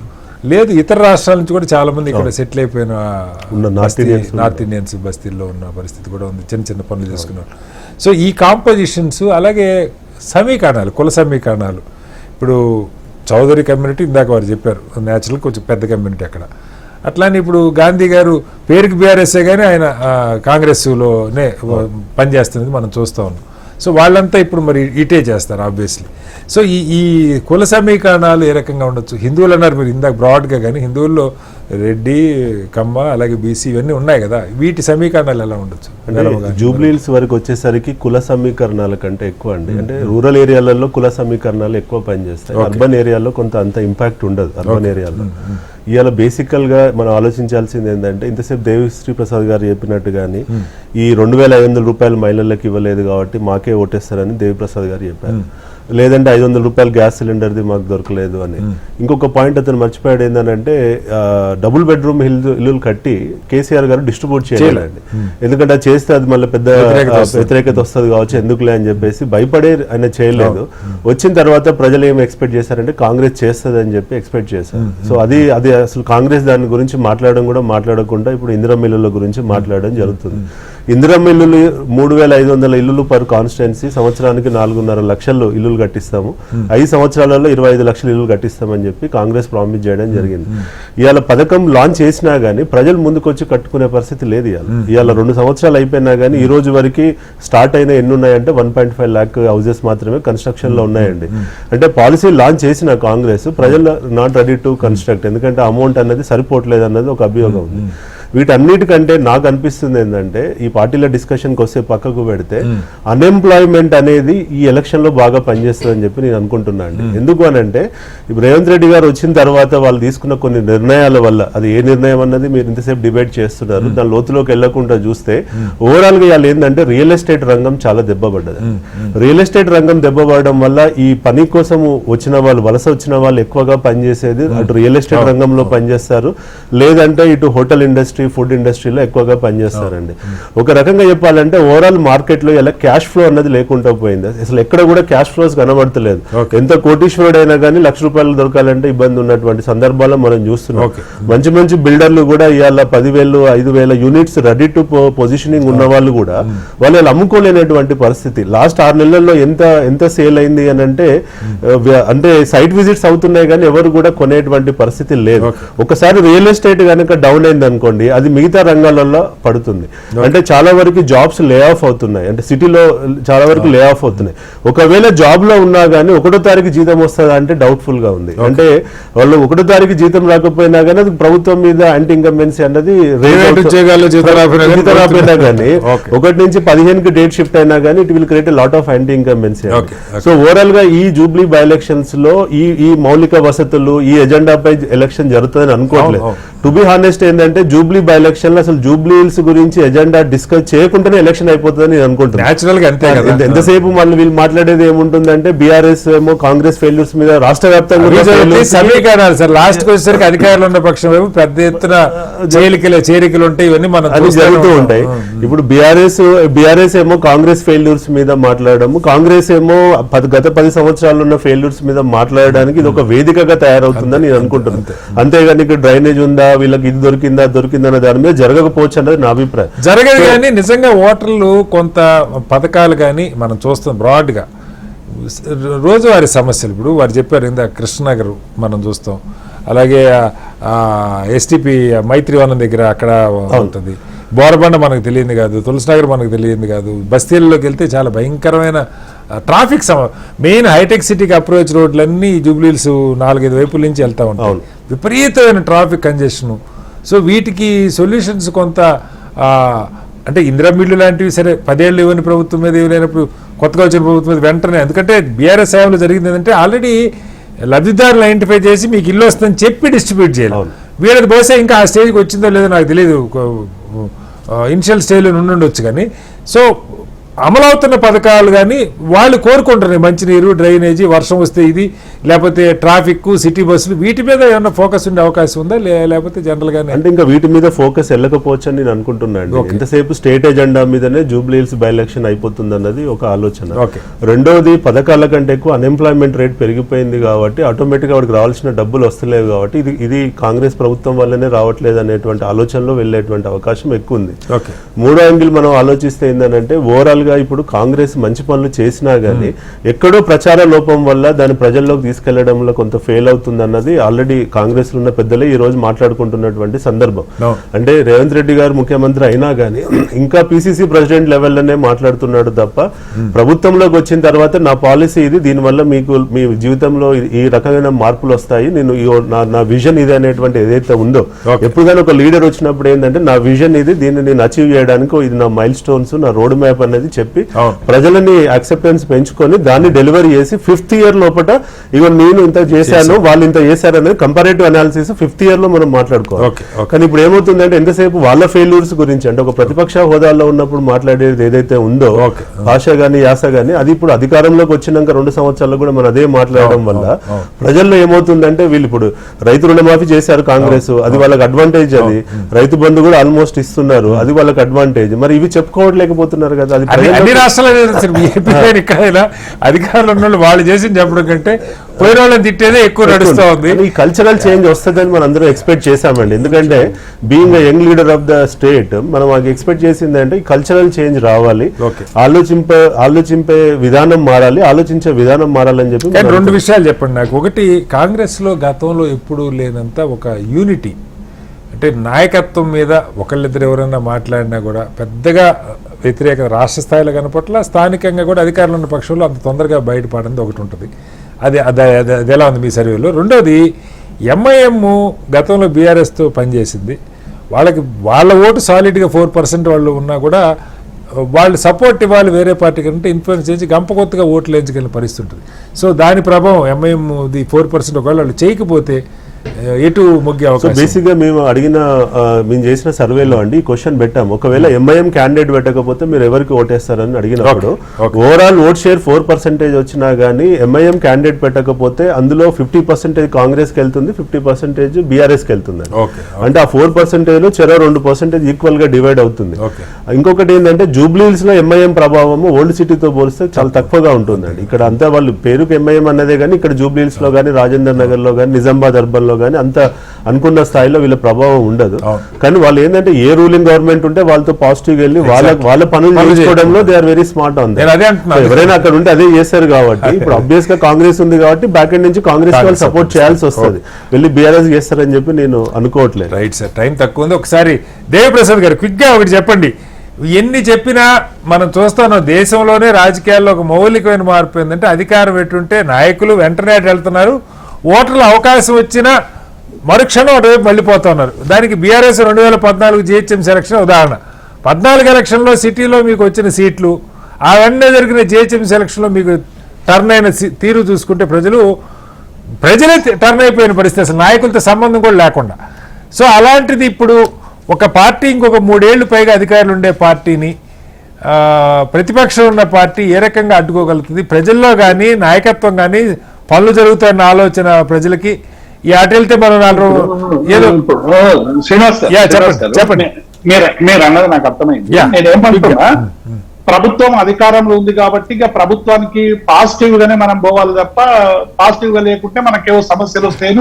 లేదు ఇతర రాష్ట్రాల నుంచి కూడా చాలా మంది ఇక్కడ సెటిల్ అయిపోయిన నార్త్ ఇండియన్స్ బస్తీల్లో ఉన్న పరిస్థితి కూడా ఉంది, చిన్న చిన్న పనులు చేసుకున్నారు. సో ఈ కాంపోజిషన్స్ అలాగే సమీకరణాలు, కుల సమీకరణాలు, ఇప్పుడు చౌదరి కమ్యూనిటీ ఇందాక వారు చెప్పారు న్యాచురల్ కొంచెం పెద్ద కమ్యూనిటీ అక్కడ. అట్లానే ఇప్పుడు గాంధీ గారు పేరుకి బీఆర్ఎస్ఏ కానీ ఆయన కాంగ్రెస్లోనే పనిచేస్తున్నది మనం చూస్తూ ఉన్నాం. సో వాళ్ళంతా ఇప్పుడు మరి ఇటే చేస్తారు ఆబ్వియస్లీ. సో ఈ కుల సమీకరణాలు ఏ రకంగా ఉండొచ్చు? హిందువులు అన్నారు మీరు ఇందాక బ్రాడ్గా, కానీ హిందువుల్లో రెడ్డి, కమ్మ, అలాగే బీసీ ఇవన్నీ ఉన్నాయి కదా, వీటి సమీకరణాలు ఎలా ఉండొచ్చు? జూబ్లీహిల్స్ వరకు వచ్చేసరికి కుల సమీకరణాల కంటే ఎక్కువ అండి, అంటే రూరల్ ఏరియాలలో కుల సమీకరణాలు ఎక్కువ పనిచేస్తాయి. అర్బన్ ఏరియాలో కొంత అంత ఇంపాక్ట్ ఉండదు. అర్బన్ ఏరియాలో ఇవాళ బేసికల్గా మనం ఆలోచించాల్సింది ఏంటంటే, ఇంతసేపు దేవిశ్రీ ప్రసాద్ గారు చెప్పినట్టు కానీ ఈ 2,500 రూపాయలు మహిళలకు ఇవ్వలేదు కాబట్టి మాకే ఓటేస్తారని దేవిప్రసాద్ గారు చెప్పారు. లేదంటే 500 రూపాయలు గ్యాస్ సిలిండర్ది మాకు దొరకలేదు అని. ఇంకొక పాయింట్ అతను మర్చిపోయాడు ఏంటంటే, డబుల్ బెడ్రూమ్ ఇల్లులు కట్టి కేసీఆర్ గారు డిస్ట్రిబ్యూట్ చేయాలండి. ఎందుకంటే అది చేస్తే అది మళ్ళీ పెద్ద వ్యతిరేకత వస్తుంది కావచ్చు, ఎందుకులే అని చెప్పేసి భయపడే ఆయన చేయలేదు. వచ్చిన తర్వాత ప్రజలు ఏం ఎక్స్పెక్ట్ చేశారంటే కాంగ్రెస్ చేస్తుంది అని చెప్పి ఎక్స్పెక్ట్ చేశారు. సో అది అసలు కాంగ్రెస్ దాని గురించి మాట్లాడకుండా ఇప్పుడు ఇందిరమ్మ ఇల్లుల గురించి మాట్లాడడం జరుగుతుంది. ఇందిరమ్మ ఇల్లులు 3,500 ఇల్లులు పర్ కాన్స్టిట్యున్సీ, సంవత్సరానికి 4.5 లక్షలు ఇల్లులు కట్టిస్తాము, 5 సంవత్సరాలలో 25 లక్షల ఇల్లులు కట్టిస్తామని చెప్పి కాంగ్రెస్ ప్రామిస్ చేయడం జరిగింది. ఇవాళ పథకం లాంచ్ చేసినా గానీ ప్రజలు ముందుకొచ్చి కట్టుకునే పరిస్థితి లేదు. ఇవాళ 2 సంవత్సరాలు అయిపోయినా కానీ ఈ రోజు వరకు స్టార్ట్ అయిన ఎన్ని ఉన్నాయంటే 1.5 lakh హౌసెస్ మాత్రమే కన్స్ట్రక్షన్ లో ఉన్నాయండి. అంటే పాలసీ లాంచ్ చేసిన కాంగ్రెస్ ప్రజలు నాట్ రెడీ టు కన్స్ట్రక్ట్, ఎందుకంటే అమౌంట్ అనేది సరిపోవట్లేదు అన్నది ఒక అభియోగం ఉంది. వీటన్నిటికంటే నాకు అనిపిస్తుంది ఏంటంటే, ఈ పార్టీల డిస్కషన్కి వస్తే పక్కకు పెడితే అన్ఎంప్లాయ్మెంట్ అనేది ఈ ఎలక్షన్ లో బాగా పనిచేస్తుందని చెప్పి నేను అనుకుంటున్నాను. ఎందుకు అనంటే, ఇప్పుడు రేవంత్ రెడ్డి గారు వచ్చిన తర్వాత వాళ్ళు తీసుకున్న కొన్ని నిర్ణయాల వల్ల, అది ఏ నిర్ణయం అన్నది మీరు ఇంతసేపు డిబేట్ చేస్తున్నారు, దాని లోతులోకి వెళ్లకుండా చూస్తే ఓవరాల్ గా ఇవాళ ఏంటంటే రియల్ ఎస్టేట్ రంగం చాలా దెబ్బపడ్డది. రియల్ ఎస్టేట్ రంగం దెబ్బపడడం వల్ల ఈ పని కోసం వచ్చిన వాళ్ళు, వలస వచ్చిన వాళ్ళు ఎక్కువగా పనిచేసేది అటు రియల్ ఎస్టేట్ రంగంలో పనిచేస్తారు, లేదంటే ఇటు హోటల్ ఇండస్ట్రీ, ఫుడ్ ఇండస్ట్రీలో ఎక్కువగా పనిచేస్తారండి. ఒక రకంగా చెప్పాలంటే ఓవరాల్ మార్కెట్ లో ఇలా క్యాష్ ఫ్లో అన్నది లేకుండా పోయింది. అసలు ఎక్కడ కూడా క్యాష్ ఫ్లోస్ కనబడతలేదు. ఎంత కోటీశ్వరుడైనా కానీ ₹1,00,000 దొరకాలంటే ఇబ్బంది ఉన్నటువంటి సందర్భాల్లో మనం చూస్తున్నాం. మంచి మంచి బిల్డర్లు కూడా ఇవాళ 10,000, 5,000 యూనిట్స్ రెడీ టు పొజిషనింగ్ ఉన్న వాళ్ళు కూడా వాళ్ళు అమ్ముకోలేనటువంటి పరిస్థితి. లాస్ట్ 6 నెలల్లో ఎంత సేల్ అయింది అని అంటే సైట్ విజిట్స్ అవుతున్నాయి కానీ ఎవరు కూడా కొనేటువంటి పరిస్థితి లేదు. ఒకసారి రియల్ ఎస్టేట్ కనుక డౌన్ అయింది అనుకోండి, అది మిగతా రంగాలలో పడుతుంది. అంటే చాలా వరకు జాబ్స్ లే ఆఫ్ అవుతున్నాయి, అంటే సిటీలో చాలా వరకు లే ఆఫ్ అవుతున్నాయి. ఒకవేళ జాబ్ లో ఉన్నా గానీ 1వ తారీఖు జీతం వస్తుందా అంటే డౌట్ఫుల్ గా ఉంది. అంటే వాళ్ళు 1వ తారీఖు జీతం రాకపోయినా కానీ అది ప్రభుత్వం మీద యాంటీ ఇన్కంబెన్సీ అన్నది జీతం రాకపోయినా కానీ 1 నుంచి 15కి డేట్ షిఫ్ట్ అయినా కానీ it will create lot of anti incumbency. So overall గా ఈ జూబ్లీ బై ఎలక్షన్స్ లో ఈ మౌలిక వసతులు, ఈ ఎజెండాపై ఎలక్షన్ జరుగుతుందని అనుకోవట్లేదు. టు బి హానెస్ట్ ఏంటంటే జూబ్లీ బై ఎలక్షన్ లో అసలు జూబ్లీ హిల్స్ గురించి ఎజెండా డిస్కస్ చేయకుండానే ఎలక్షన్ అయిపోతుందని నేను అనుకుంటున్నాను. ఎంతసేపు మళ్ళీ వీళ్ళు మాట్లాడేది ఏముంటుందంటే బీఆర్ఎస్ ఏమో కాంగ్రెస్ ఫెయిల్యూర్స్ మీద రాష్ట్ర వ్యాప్తంగా సమీకరణాలు సార్. లాస్ట్ వచ్చేసరికి అధికారులు ఉన్న పక్షం ఏమో పెద్ద ఎత్తున చేరికలు ఉంటాయి, ఇవన్నీ మనం అది జరుగుతూ ఉంటాయి. ఇప్పుడు బీఆర్ఎస్ ఏమో కాంగ్రెస్ ఫెయిల్యూర్స్ మీద మాట్లాడము, కాంగ్రెస్ ఏమో గత 10 సంవత్సరాలు ఉన్న ఫెయిల్యూర్స్ మీద మాట్లాడడానికి ఇది ఒక వేదికగా తయారవుతుందని నేను అనుకుంటున్నాను. అంతేగాని ఇక్కడ డ్రైనేజ్ ఉందా, వీళ్ళకి ఇది దొరికిందన్న దాని మీద జరగకపోవచ్చు అన్నది నా అభిప్రాయం. జరగదు కానీ నిజంగా ఓటర్లు కొంత పథకాలు కానీ మనం చూస్తాం బ్రాడ్గా రోజువారీ సమస్యలు. ఇప్పుడు వారు చెప్పారు ఇందా కృష్ణనగర్ మనం చూస్తాం, అలాగే ఎస్టీపీ మైత్రివనం దగ్గర అక్కడ ఉంటుంది, బోరబండ మనకు తెలియంది కాదు, తులసినగర్ మనకు తెలియంది కాదు, బస్తీల్లోకి వెళ్తే చాలా భయంకరమైన ట్రాఫిక్ మెయిన్ హైటెక్ సిటీకి అప్రోచ్ రోడ్లన్నీ జూబ్లీహిల్స్ 4-5 వైపుల నుంచి వెళ్తూ ఉంటాయి, విపరీతమైన ట్రాఫిక్ కంజెషన్. సో వీటికి సొల్యూషన్స్ కొంత అంటే ఇందిరమ్మ ఇల్లు లాంటివి సరే 10 ఏళ్ళు ఇవ్వని ప్రభుత్వం మీద ఇవ్వలేనప్పుడు కొత్తగా వచ్చిన ప్రభుత్వం మీద వెంటనే, ఎందుకంటే బీఆర్ఎస్ హయాంలో జరిగింది ఏంటంటే ఆల్రెడీ లబ్ధిదారులు ఐడెంటిఫై చేసి మీకు ఇల్లు వస్తుందని చెప్పి డిస్ట్రిబ్యూట్ చేయాలి. వీళ్ళకి బహుశా ఇంకా ఆ స్టేజ్కి వచ్చిందో లేదో నాకు తెలియదు, ఇనిషియల్ స్టేజ్లో ఉండొచ్చు. కానీ సో అమలవుతున్న పథకాలు కానీ వాళ్ళు కోరుకుంటున్నారు మంచినీరు, డ్రైనేజీ, వర్షం వస్తే ఇది, లేకపోతే ట్రాఫిక్, సిటీ బస్సులు, వీటి మీద ఏమన్నా ఫోకస్ ఉండే అవకాశం ఉందా, లేకపోతే జనరల్ గానే అంటే ఇంకా వీటి మీద ఫోకస్ వెళ్ళకపోవచ్చు అని నేను అనుకుంటున్నాను. ఎంతసేపు స్టేట్ ఎజెండా మీదనే జూబ్లీ హిల్స్ బై ఎలక్షన్ అయిపోతుంది అన్నది ఒక ఆలోచన. రెండోది, పథకాల కంటే ఎక్కువ అన్ఎంప్లాయ్మెంట్ రేట్ పెరిగిపోయింది కాబట్టి ఆటోమేటిక్గా వాడికి రావాల్సిన డబ్బులు వస్తలేవు కాబట్టి ఇది కాంగ్రెస్ ప్రభుత్వం వల్లనే రావట్లేదు అనేటువంటి ఆలోచనలో వెళ్ళేటువంటి అవకాశం ఎక్కువ ఉంది. మూడో యాంగిల్ మనం ఆలోచిస్తే ఏంటంటే ఓవరాల్ గా ఇప్పుడు కాంగ్రెస్ మంచి పనులు చేసినా గానీ ఎక్కడో ప్రచార లోపం వల్ల దాన్ని ప్రజల్లోకి తీసుకెళ్లడంలో కొంత ఫెయిల్ అవుతుంది అన్నది ఆల్రెడీ కాంగ్రెస్ లో ఉన్న పెద్దలే ఈ రోజు మాట్లాడుకుంటున్నటువంటి సందర్భం. అంటే రేవంత్ రెడ్డి గారు ముఖ్యమంత్రి అయినా గానీ ఇంకా పిసిసి ప్రెసిడెంట్ లెవెల్లోనే మాట్లాడుతున్నాడు తప్ప ప్రభుత్వంలోకి వచ్చిన తర్వాత నా పాలసీ ఇది, దీనివల్ల మీకు మీ జీవితంలో ఈ రకమైన మార్పులు వస్తాయి, నేను నా విజన్ ఇది అనేటువంటి ఏదైతే ఉందో, ఎప్పుడుగానే ఒక లీడర్ వచ్చినప్పుడు ఏంటంటే నా విజన్ ఇది, దీన్ని నేను అచీవ్ చేయడానికి ఇది నా మైల్ స్టోన్స్, నా రోడ్ మ్యాప్ అనేది చెప్పి ప్రజలని యాక్సెప్టెన్స్ పెంచుకొని దాన్ని డెలివరీ చేసి 5th ఇయర్ లోపల ఇగో నేను ఇంత చేశాను, వాళ్ళు ఇంత చేశారు అనేది కంపారేటివ్ అనాలిసిస్ 5th ఇయర్ లో మనం మాట్లాడుకోవాలి. కానీ ఇప్పుడు ఏమవుతుందంటే ఎంతసేపు వాళ్ళ ఫెయిల్యూర్స్ గురించి, అంటే ఒక ప్రతిపక్ష హోదాలో ఉన్నప్పుడు మాట్లాడేది ఏదైతే ఉందో భాష గానీ యాస గానీ, అది ఇప్పుడు అధికారంలోకి వచ్చినాక 2 సంవత్సరాలు కూడా మనం అదే మాట్లాడడం వల్ల ప్రజల్లో ఏమవుతుందంటే వీళ్ళు ఇప్పుడు రైతు రుణమాఫీ చేశారు కాంగ్రెస్, అది వాళ్ళకి అడ్వాంటేజ్, అది రైతు బంధు కూడా ఆల్మోస్ట్ ఇస్తున్నారు, అది వాళ్ళకి అడ్వాంటేజ్. మరి ఇవి చెప్పుకోవట్లేకపోతున్నారు కదా. అది అన్ని రాష్ట్రాలు అధికారులు ఉన్న వాళ్ళు చేసి చెప్పడం కంటే పోయిన వాళ్ళని తిట్టేదే ఎక్కువ నడుస్తూ ఉంది. ఈ కల్చరల్ చేంజ్ వస్తుందని మనం అందరూ ఎక్స్పెక్ట్ చేశామండి. ఎందుకంటే being young leader of the state మనం ఎక్స్పెక్ట్ చేసింది అంటే ఈ కల్చరల్ చేంజ్ రావాలి, ఆలోచింపే విధానం మారాలి, ఆలోచించే విధానం మారాలని చెప్పి. 2 విషయాలు చెప్పండి నాకు. ఒకటి, కాంగ్రెస్ లో గతంలో ఎప్పుడూ లేనంత ఒక యూనిటీ, అంటే నాయకత్వం మీద ఒకళ్ళిద్దరు ఎవరైనా మాట్లాడినా కూడా పెద్దగా వ్యతిరేకత రాష్ట్ర స్థాయిలో కనపట్ల, స్థానికంగా కూడా అధికారులు ఉన్న పక్షంలో అంత తొందరగా బయటపడింది ఒకటి ఉంటుంది. అది ఎలా ఉంది మీ సర్వేలో? రెండోది, ఎంఐఎం గతంలో బీఆర్ఎస్తో పనిచేసింది, వాళ్ళ ఓటు సాలిడ్గా 4% వాళ్ళు ఉన్నా కూడా వాళ్ళు సపోర్ట్ ఇవ్వాలి వేరే పార్టీ కంటే ఇన్ఫ్లుయెన్స్ చేసి గంపకొత్తగా ఓట్లు వేయించగలిగిన పరిస్థితి ఉంటుంది. సో దాని ప్రభావం ఎంఐఎం 4% ఒకవేళ వాళ్ళు చేయకపోతే ఎటు మొగ్గే అవకాశం. బేసిక్ గా మేము చేసిన సర్వేలో అండి ఈ క్వశ్చన్ పెట్టాం, ఒకవేళ ఎంఐఎం క్యాండిడేట్ పెట్టకపోతే మీరు ఎవరికి ఓటేస్తారని అడిగినప్పుడు ఓవరాల్ ఓట్ షేర్ 4% వచ్చినా గానీ ఎంఐఎం క్యాండిడేట్ పెట్టకపోతే అందులో 50% కాంగ్రెస్ కి వెళ్తుంది, 50% బీఆర్ఎస్ కి వెళ్తుంది. అంటే ఆ 4% లో చెరో 2% ఈక్వల్ గా డివైడ్ అవుతుంది. ఇంకొకటి ఏంటంటే జూబ్లీ హిల్స్ లో ఎంఐఎం ప్రభావం ఓల్డ్ సిటీతో పోలిస్తే చాలా తక్కువగా ఉంటుందండి. ఇక్కడ అంతా వాళ్ళు పేరుకు ఎంఐఎం అన్నదే కానీ ఇక్కడ జూబ్లీ హిల్స్ లో కానీ రాజేంద్ర నగర్ లో కానీ నిజామాబాద్ అర్బన్ కానీ అంత అనుకున్న స్థాయిలో వీళ్ళ ప్రభావం ఉండదు. కానీ వాళ్ళు ఏంటంటే ఏ రూలింగ్ గవర్నమెంట్ ఉంటే వాళ్ళతో పాజిటివ్ వెళ్ళి వాళ్ళ పనులు చేసుకోవడంలో they are very smart on. ఎవరైనా అక్కడ ఉంటే అదే చేస్తారు కాబట్టి ఇప్పుడు అబ్వియస్ గా కాంగ్రెస్ ఉంది కాబట్టి బ్యాక్ ఎండ్ నుంచి కాంగ్రెస్ వాళ్ళు సపోర్ట్ చేయాల్సి వస్తుంది, వెళ్ళి బీఆర్ఎస్ చేస్తారని చెప్పి నేను అనుకోవట్లేదు. రైట్ సార్, టైం తక్కువ ఉంది. ఒకసారి దేవప్రసాద్ గారు క్విక్ గా ఒకటి చెప్పండి. ఎన్ని చెప్పినా మనం చూస్తాను దేశంలోనే రాజకీయాల్లో ఒక మౌలికమైన మార్పు ఏంటంటే అధికారం ఎట్టుంటే నాయకులు వెంటనే వెళ్తున్నారు, ఓటర్ల అవకాశం వచ్చినా మరుక్షణం అటువైపు మళ్ళీపోతున్నారు. దానికి బీఆర్ఎస్ 2014 జిహెచ్ఎంసీ ఎలక్షన్ ఉదాహరణ. 14 ఎలక్షన్లో సిటీలో మీకు వచ్చిన సీట్లు, ఆ వెంటనే జరిగిన జిహెచ్ఎంసీ ఎలక్షన్లో మీకు టర్న్ అయిన తీరు చూసుకుంటే ప్రజలే టర్న్ అయిపోయిన పరిస్థితి, అసలు నాయకులతో సంబంధం కూడా లేకుండా. సో అలాంటిది ఇప్పుడు ఒక పార్టీ ఇంకొక 3 ఏళ్లు పైగా అధికారులు ఉండే పార్టీని ప్రతిపక్షం ఉన్న పార్టీ ఏ రకంగా అడ్డుకోగలుగుతుంది? ప్రజల్లో కానీ నాయకత్వం కానీ పనులు జరుగుతాయన్న ఆలోచన ప్రజలకి ఈ అటు వెళ్తే మనం 4 ఏదో చెప్పండి. మీరు అన్నది నాకు అర్థమైంది. నేనేమంటున్నా, ప్రభుత్వం అధికారంలో ఉంది కాబట్టి ఇక ప్రభుత్వానికి పాజిటివ్ గానే మనం పోవాలి తప్ప పాజిటివ్ గా లేకుంటే మనకేవో సమస్యలు వస్తాయని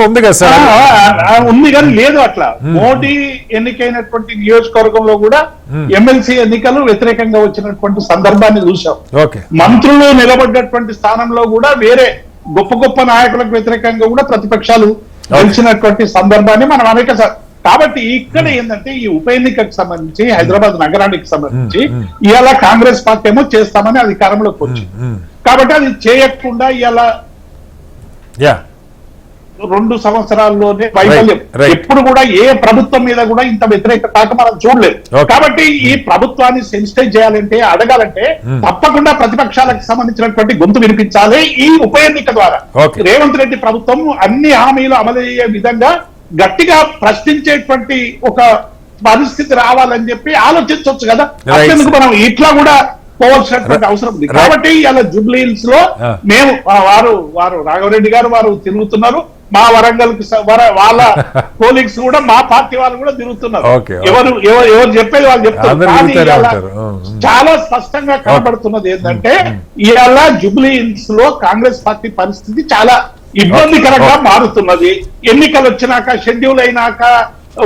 ఉంది కదా సార్, ఉంది కానీ లేదు అట్లా. మోడీ ఎన్నికైనటువంటి నియోజకవర్గంలో కూడా ఎమ్మెల్సీ ఎన్నికలు వ్యతిరేకంగా వచ్చినటువంటి సందర్భాన్ని చూసాం. మంత్రులు నిలబడ్డటువంటి స్థానంలో కూడా వేరే గొప్ప గొప్ప నాయకులకు వ్యతిరేకంగా కూడా ప్రతిపక్షాలు గెలిచినటువంటి సందర్భాన్ని మనం అనేక. కాబట్టి ఇక్కడ ఏంటంటే ఈ ఉప ఎన్నికకు సంబంధించి హైదరాబాద్ నగరానికి సంబంధించి ఇవాళ కాంగ్రెస్ పార్టీ ఏమో చేస్తామని అధికారంలోకి వచ్చింది కాబట్టి అది చేయకుండా ఇవాళ 2 సంవత్సరాల్లోనే వైఫల్యం. Right. ఎప్పుడు కూడా ఏ ప్రభుత్వం మీద కూడా ఇంత వ్యతిరేక తాక మనం చూడలేదు. Okay. కాబట్టి ఈ ప్రభుత్వాన్ని సెన్సిటైజ్ చేయాలంటే, అడగాలంటే తప్పకుండా ప్రతిపక్షాలకు సంబంధించినటువంటి గొంతు వినిపించాలి ఈ ఉప ఎన్నిక ద్వారా. Okay. రేవంత్ రెడ్డి ప్రభుత్వం అన్ని హామీలు అమలయ్యే విధంగా గట్టిగా ప్రశ్నించేటువంటి ఒక పరిస్థితి రావాలని చెప్పి ఆలోచించవచ్చు కదా. Right. అందుకు మనం ఇట్లా కూడా పోవాల్సినటువంటి అవసరం ఉంది. కాబట్టి ఇలా జూబ్లీహిల్స్ లో మేము వారు రాఘవరెడ్డి గారు వారు తిరుగుతున్నారు, మా వరంగల్ వాళ్ళ పోలింగ్స్ కూడా మా పార్టీ వాళ్ళు కూడా తిరుగుతున్నారు. Okay. ఎవరు చెప్పేది వాళ్ళు చెప్తారు. అందరూ కానీ తిరుగుతూనే ఇవాళ ఉంటారు. చాలా స్పష్టంగా కనబడుతున్నది ఏంటంటే ఇవాళ జూబ్లీహిల్స్ లో కాంగ్రెస్ పార్టీ పరిస్థితి చాలా ఇబ్బందికరంగా మారుతున్నది. ఎన్నికలు వచ్చినాక, షెడ్యూల్ అయినాక,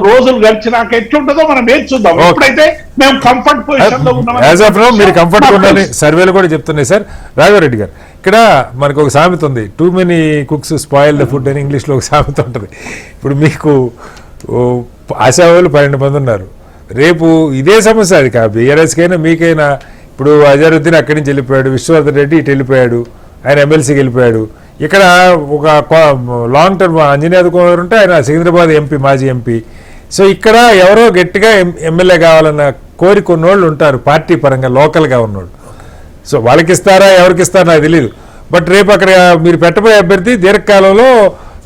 రోజులు గడిచినాక ఎట్లుంటుందో మనం ఏం చూద్దాం. ఎప్పుడైతే మేము కంఫర్ట్ పొజిషన్ లో యాజ్ ఆఫ్ నౌ మీరు కంఫర్ట్ ఉన్నాం, ఉండాలని సర్వేలు కూడా చెప్తున్నాయి సార్. రాఘవరెడ్డి గారు, ఇక్కడ మనకు ఒక సామెత ఉంది, too many cooks spoil the food అని ఇంగ్లీష్లో ఒక సామెత ఉంటుంది. ఇప్పుడు మీకు ఆశావాళ్ళు 12 మంది ఉన్నారు. రేపు ఇదే సమస్య, అది బీఆర్ఎస్కైనా మీకైనా. ఇప్పుడు అజరుద్దీన్ అక్కడి నుంచి వెళ్ళిపోయాడు, విశ్వవర్ధన్ రెడ్డి ఇటు వెళ్ళిపోయాడు, ఆయన ఎమ్మెల్సీకి వెళ్ళిపోయాడు. ఇక్కడ ఒక లాంగ్ టర్మ్ అంజనీయాద్ కుమార్ ఉంటే ఆయన సికింద్రాబాద్ ఎంపీ, మాజీ ఎంపీ. సో ఇక్కడ ఎవరో గట్టిగా ఎమ్మెల్యే కావాలన్న కోరిక ఉన్నోళ్ళు ఉంటారు, పార్టీ పరంగా లోకల్గా ఉన్నోళ్ళు. సో వాళ్ళకి ఇస్తారా, ఎవరికి ఇస్తారా నాకు తెలియదు. బట్ రేపు అక్కడ మీరు పెట్టబోయే అభ్యర్థి దీర్ఘకాలంలో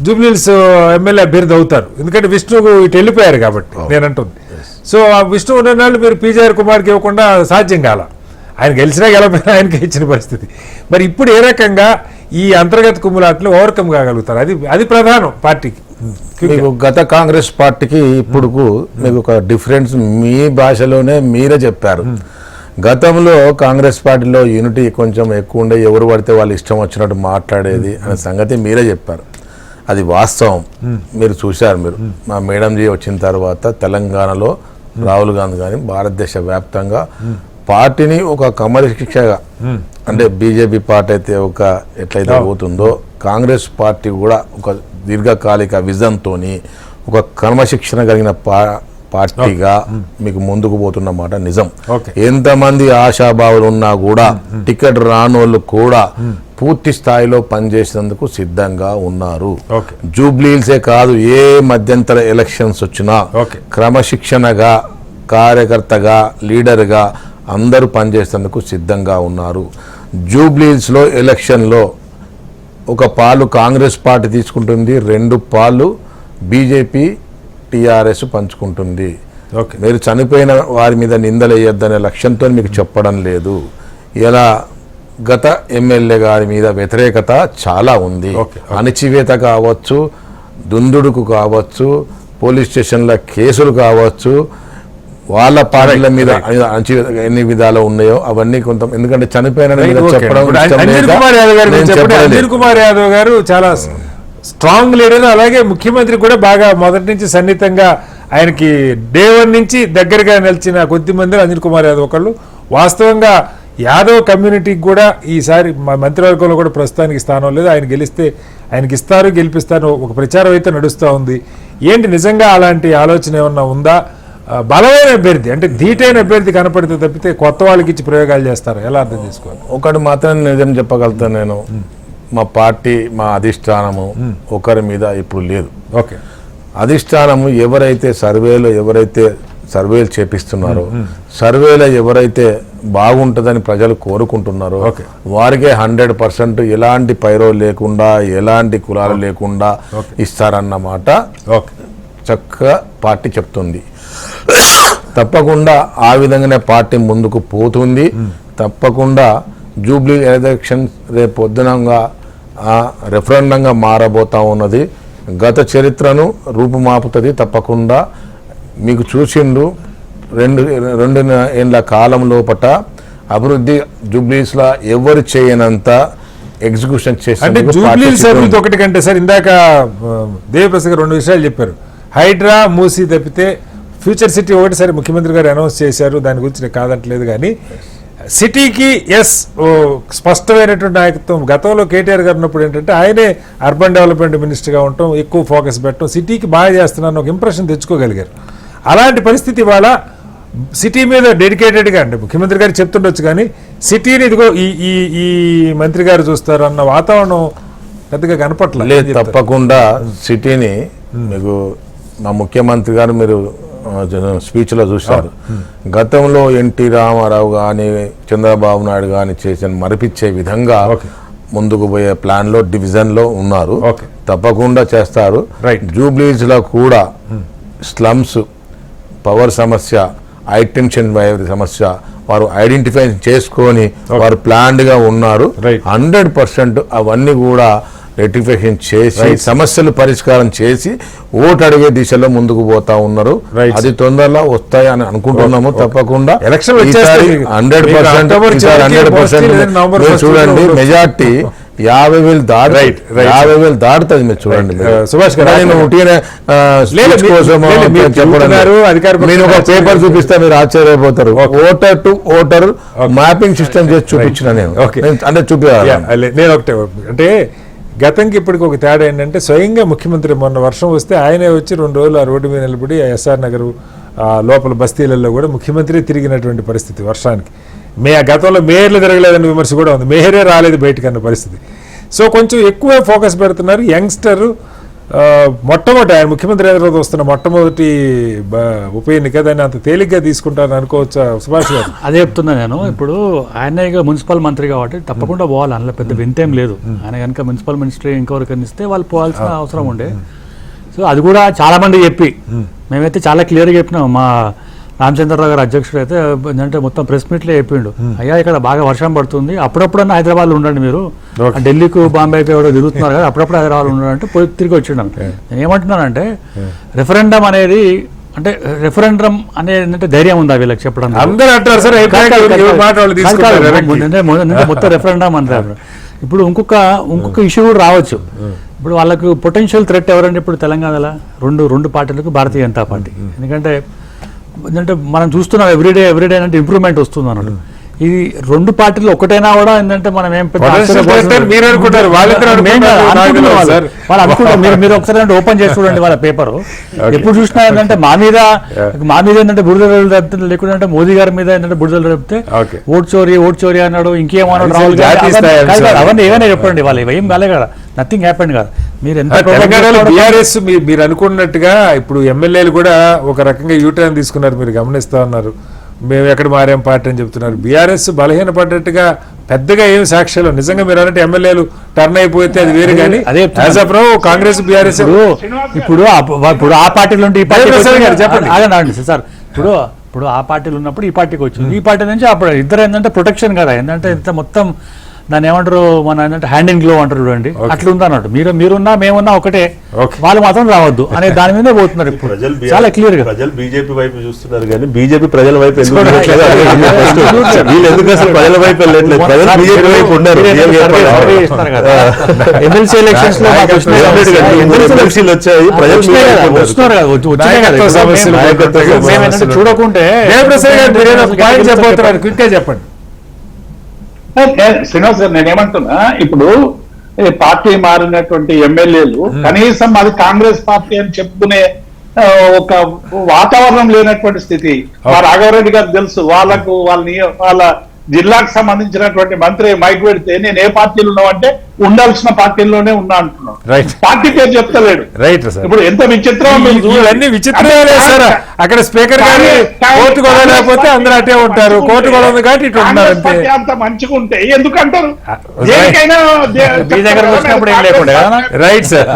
జూబ్లీహిల్స్ ఎమ్మెల్యే అభ్యర్థి అవుతారు. ఎందుకంటే విష్ణు ఇటు వెళ్ళిపోయారు కాబట్టి నేను అంటుంది. సో ఆ విష్ణు ఉన్న నాళ్ళు మీరు పీజీఆర్ కుమార్కి ఇవ్వకుండా సాధ్యం కాల. ఆయన గెలిచినా గెలపోయినా ఆయనకి ఇచ్చిన పరిస్థితి. మరి ఇప్పుడు ఏ రకంగా ఈ అంతర్గత కుమ్ములాట్లు ఓవర్కమ్ కాగలుగుతారు? అది ప్రధానం పార్టీకి. మీకు గత కాంగ్రెస్ పార్టీకి ఇప్పుడు మీకు ఒక డిఫరెన్స్ మీ భాషలోనే మీరే చెప్పారు. గతంలో కాంగ్రెస్ పార్టీలో యూనిటీ కొంచెం ఎక్కువ ఉండే, ఎవరు పడితే వాళ్ళు ఇష్టం వచ్చినట్టు మాట్లాడేది అనే సంగతి మీరే చెప్పారు. అది వాస్తవం, మీరు చూశారు. మీరు మా మేడంజీ వచ్చిన తర్వాత తెలంగాణలో రాహుల్ గాంధీ కానీ భారతదేశ వ్యాప్తంగా పార్టీని ఒక కమర్షిక్షగా, అంటే బీజేపీ పార్టీ అయితే ఒక ఎట్లయితే పోతుందో కాంగ్రెస్ పార్టీ కూడా ఒక దీర్ఘకాలిక విజన్తోని ఒక క్రమశిక్షణ కలిగిన పార్టీగా మీకు ముందుకు పోతున్నమాట నిజం. ఎంతమంది ఆశాభావులు ఉన్నా కూడా టికెట్ రానోళ్ళు కూడా పూర్తి స్థాయిలో పనిచేసేందుకు సిద్ధంగా ఉన్నారు. జూబ్లీహిల్సే కాదు, ఏ మధ్యంతర ఎలక్షన్స్ వచ్చినా క్రమశిక్షణగా, కార్యకర్తగా, లీడర్గా అందరూ పనిచేసేందుకు సిద్ధంగా ఉన్నారు. జూబ్లీహిల్స్లో ఎలక్షన్లో ఒక పాలు కాంగ్రెస్ పార్టీ తీసుకుంటుంది, 2 పాలు బీజేపీ టీఆర్ఎస్ పంచుకుంటుంది. మీరు చనిపోయిన వారి మీద నిందలు వేయొద్దనే లక్ష్యంతో మీకు చెప్పడం లేదు. ఇలా గత ఎమ్మెల్యే గారి మీద వ్యతిరేకత చాలా ఉంది. అణచివేత కావచ్చు, దుందుడుకు కావచ్చు, పోలీస్ స్టేషన్ల కేసులు కావచ్చు, వాళ్ళ పార్టీల మీద ఎన్ని విధాలు ఉన్నాయో అవన్నీ కొంత, ఎందుకంటే చనిపోయిన అనిల్ కుమార్ యాదవ్ గారు చాలా స్ట్రాంగ్ లీడర్. అలాగే ముఖ్యమంత్రి కూడా బాగా మొదటి నుంచి సన్నిహితంగా, ఆయనకి డే 1 నుంచి దగ్గరగా నిలిచిన కొద్ది మంది అనిల్ కుమార్ యాదవ్ ఒకళ్ళు. వాస్తవంగా యాదవ్ కమ్యూనిటీకి కూడా ఈసారి మంత్రివర్గంలో కూడా ప్రస్తుతానికి స్థానం లేదు. ఆయన గెలిస్తే ఆయనకి ఇస్తారు, గెలిపిస్తారు ఒక ప్రచారం అయితే నడుస్తూ ఉంది. ఏంటి నిజంగా అలాంటి ఆలోచన ఏమన్నా ఉందా? బలమైన అభ్యర్థి అంటే ధీటైన అభ్యర్థి కనపడితే తప్పితే కొత్త వాళ్ళకి ఇచ్చి ప్రయోగాలు చేస్తారు, ఎలా అర్థం చేసుకోవాలి? ఒకటి మాత్రం నిజం చెప్పగలుగుతాను నేను, మా పార్టీ, మా అధిష్టానము ఒకరి మీద ఇప్పుడు లేదు. అధిష్టానము ఎవరైతే సర్వేలు చేపిస్తున్నారో, సర్వేలో ఎవరైతే బాగుంటుందని ప్రజలు కోరుకుంటున్నారో వారికే 100% ఎలాంటి పైరో లేకుండా, ఎలాంటి కులాలు లేకుండా ఇస్తారన్నమాట చక్కగా పార్టీ చెప్తుంది. తప్పకుండా ఆ విధంగానే పార్టీ ముందుకు పోతుంది. తప్పకుండా జూబ్లీ ఎలక్షన్ రేపు పొద్దునంగా రెఫరెండంగా మారబోతా ఉన్నది. గత చరిత్రను రూపుమాపుతుంది. తప్పకుండా మీకు చూసిండు 2 ఏళ్ళ కాలం లోపట అభివృద్ధి జూబ్లీస్లో ఎవరు చేయనంత ఎగ్జిక్యూషన్ చేస్తారు. జూబ్లీస్ అభివృద్ధి ఒకటి కంటే సార్, ఇందాక దేవిప్రసాద్ గారు 2 విషయాలు చెప్పారు. హైడ్రా, మూసీ తప్పితే ఫ్యూచర్ సిటీ ఒకటిసారి ముఖ్యమంత్రి గారు అనౌన్స్ చేశారు, దాని గురించి నేను కాదంటలేదు. కానీ సిటీకి స్పష్టమైనటువంటి నాయకత్వం గతంలో కేటీఆర్ గారు ఉన్నప్పుడు ఏంటంటే ఆయనే అర్బన్ డెవలప్మెంట్ మినిస్టర్గా ఉండటం, ఎక్కువ ఫోకస్ పెట్టడం, సిటీకి బాగా చేస్తున్నాను ఒక ఇంప్రెషన్ తెచ్చుకోగలిగారు. అలాంటి పరిస్థితి ఇవాళ సిటీ మీద డెడికేటెడ్గా, అంటే ముఖ్యమంత్రి గారు చెప్తుండొచ్చు కానీ సిటీని ఇదిగో ఈ మంత్రి గారు చూస్తారు అన్న వాతావరణం పెద్దగా కనపట్ల. లేదు, తప్పకుండా సిటీని మీకు మా ముఖ్యమంత్రి గారు మీరు స్పీచ్లో చూశారు. గతంలో ఎన్టీ రామారావు కానీ చంద్రబాబు నాయుడు కానీ చేసిన మరిపించే విధంగా ముందుకు పోయే ప్లాన్లో డివిజన్లో ఉన్నారు. తప్పకుండా చేస్తారు. జూబ్లీస్లో కూడా స్లమ్స్, పవర్ సమస్య, హైటెన్షన్ వైర్ సమస్య వారు ఐడెంటిఫై చేసుకొని వారు ప్లాన్డ్గా ఉన్నారు. 100% అవన్నీ కూడా రెక్టిఫికేషన్ చేసి సమస్యలు పరిష్కారం చేసి ఓటు అడిగే దిశలో ముందుకు పోతా ఉన్నారు. అది తొందరలో వస్తాయి అని అనుకుంటున్నాము. తప్పకుండా ఎలక్షన్ 100% చూడండి, మెజార్టీ 50,000 దాటుతుంది. మీరు చూడండి సుభాష్ గారు, నేను ఒక పేపర్ చూపిస్తే మీరు ఆశ్చర్యపోతారు. Voter to voter mapping system చేసి చూపించిన నేను అంటే చూపించాలి. నేను ఒకటే అంటే గతంకి ఇప్పటికి ఒక తేడా ఏంటంటే స్వయంగా ముఖ్యమంత్రి మొన్న వర్షం వస్తే ఆయనే వచ్చి 2 రోజులు ఆ రోడ్డు మీద నిలబడి ఎస్ఆర్ నగర్ లోపల బస్తీలలో కూడా ముఖ్యమంత్రి తిరిగినటువంటి పరిస్థితి వర్షానికి. గతంలో మేయర్లు తిరగలేదన్న విమర్శ కూడా ఉంది, మేయరే రాలేదు బయటకు అన్న పరిస్థితి. సో కొంచెం ఎక్కువ ఫోకస్ పెడుతున్నారు. యంగ్స్టర్ మొట్టమొదటి ఆయన ముఖ్యమంత్రి ఎదురు వస్తున్న మొట్టమొదటి ఉప ఎన్నిక, దాన్ని అంత తేలిగ్గా తీసుకుంటారని అనుకోవచ్చా సుభాష్ గారు? అదే చెప్తున్నా నేను. ఇప్పుడు ఆయన ఇక మున్సిపల్ మంత్రి కాబట్టి తప్పకుండా పోవాలి, అందులో పెద్ద వింతేం లేదు. ఆయన కనుక మున్సిపల్ మినిస్ట్రీ ఇంకెవరికైనా ఇస్తే వాళ్ళు పోవాల్సిన అవసరం ఉండే. సో అది కూడా చాలా మంది చెప్పి మేమైతే చాలా క్లియర్గా చెప్పినాం. మా రామచంద్రరావు గారు అధ్యక్షుడు అయితే అంటే మొత్తం ప్రెస్ మీట్లో చెప్పిండు, అయ్యా ఇక్కడ బాగా వర్షం పడుతుంది, అప్పుడప్పుడన్నా హైదరాబాద్లో ఉండండి, మీరు ఢిల్లీకు బాంబేకి ఎవరో తిరుగుతున్నారు కదా, అప్పుడప్పుడు హైదరాబాద్లో ఉండండి అంటే పోయి తిరిగి వచ్చిండు. నేను ఏమంటున్నానంటే రెఫరెండం అనేది అంటే రెఫరెండం అనేది ధైర్యం ఉందా వీళ్ళకి చెప్పడానికి? మొత్తం రెఫరెండం అంటారు. ఇప్పుడు ఇంకొక ఇష్యూ కూడా రావచ్చు. ఇప్పుడు వాళ్ళకు పొటెన్షియల్ థ్రెట్ ఎవరంటే ఇప్పుడు తెలంగాణలో రెండు పార్టీలకు భారతీయ జనతా పార్టీ. ఎందుకంటే మనం చూస్తున్నాం ఎవ్రీడే అంటే ఇంప్రూవ్మెంట్ వస్తుంది అన్నట్టు. ఇది 2 పార్టీలు ఒకటైనా కూడా ఏంటంటే మనం ఏం మీరు ఒకసారి ఓపెన్ చేసి చూడండి వాళ్ళ పేపర్. ఎప్పుడు చూసినా ఏంటంటే మా మీద ఏంటంటే బురదలు లేకుంటే మోదీ గారి మీద ఏంటంటే బురదలు చెప్తే ఓట్ చోరీ అన్నాడు, ఇంకేమన్నాడు రాహుల్ గాంధీ, అవన్నీ ఏమైనా చెప్పండి. వాళ్ళు ఏం కాలే కదా, నథింగ్ హ్యాపెండ్ కదా. మీరు ఎంత తెలంగాణలో బీఆర్ఎస్ మీరు అనుకున్నట్టుగా ఇప్పుడు ఎమ్మెల్యేలు కూడా ఒక రకంగా యూటర్న్ తీసుకున్నారు, మీరు గమనిస్తా ఉన్నారు. మేము ఎక్కడ మారేం పార్టీ అని చెప్తున్నారు. బీఆర్ఎస్ బలహీనపడ్డట్టుగా పెద్దగా ఏం సాక్ష్యాలు నిజంగా మీరు అన్నట్టు ఎమ్మెల్యేలు టర్న్ అయిపోతే అది వేరు, కానీ కాంగ్రెస్ బీఆర్ఎస్ ఇప్పుడు ఆ పార్టీలో ఉంటే ఈ పార్టీ చెప్పండి సార్. ఇప్పుడు ఆ పార్టీలు ఉన్నప్పుడు ఈ పార్టీకి వచ్చింది, ఈ పార్టీ నుంచి అప్పుడు ఇద్దరు ఏంటంటే ప్రొటెక్షన్ కదా, ఏంటంటే ఇంత మొత్తం దాన్ని ఏమంటారు మన ఏంటంటే హ్యాండ్ ఇన్ గ్లో అంటారు చూడండి, అట్లా ఉందన్నట్టు. మీరున్నా మేమున్నా ఒకటే, వాళ్ళు మాత్రం రావద్దు అనే దాని మీదే పోతున్నారు. ఇప్పుడు చాలా క్లియర్ గా ప్రజలు బీజేపీ వైపు చూస్తున్నారు, కానీ బీజేపీ ప్రజల వైపు ప్రజల వైపు ఎమ్మెల్సీ ఎలక్షన్స్ లో వచ్చాయి, చూడకుంటే చెప్పండి శ్రీనివాస్ గారు. నేనేమంటున్నా, ఇప్పుడు పార్టీ మారినటువంటి ఎమ్మెల్యేలు కనీసం అది కాంగ్రెస్ పార్టీ అని చెప్పుకునే ఒక వాతావరణం లేనటువంటి స్థితి. మా రాఘవరెడ్డి గారు తెలుసు, వాళ్ళ జిల్లాకు సంబంధించినటువంటి మంత్రి మైక్ పెడితే నేను ఏ పార్టీలో ఉన్నామంటే ఉండాల్సిన పార్టీలోనే ఉన్నా అంటున్నాను, పార్టీ పేరు చెప్తలేడు. ఇప్పుడు ఎంత విచిత్రం, విచిత్రమే సార్. అక్కడ స్పీకర్ గారు కోర్టు గొడవ లేకపోతే అందరూ అటే ఉంటారు, కోర్టు గొడవ ఉంది కాబట్టి ఇటు ఉన్నారు. అంత మంచిగా ఉంటే ఎందుకంటారు? దేనికైనా వచ్చినప్పుడు ఏం లేకుండా రైట్ సార్,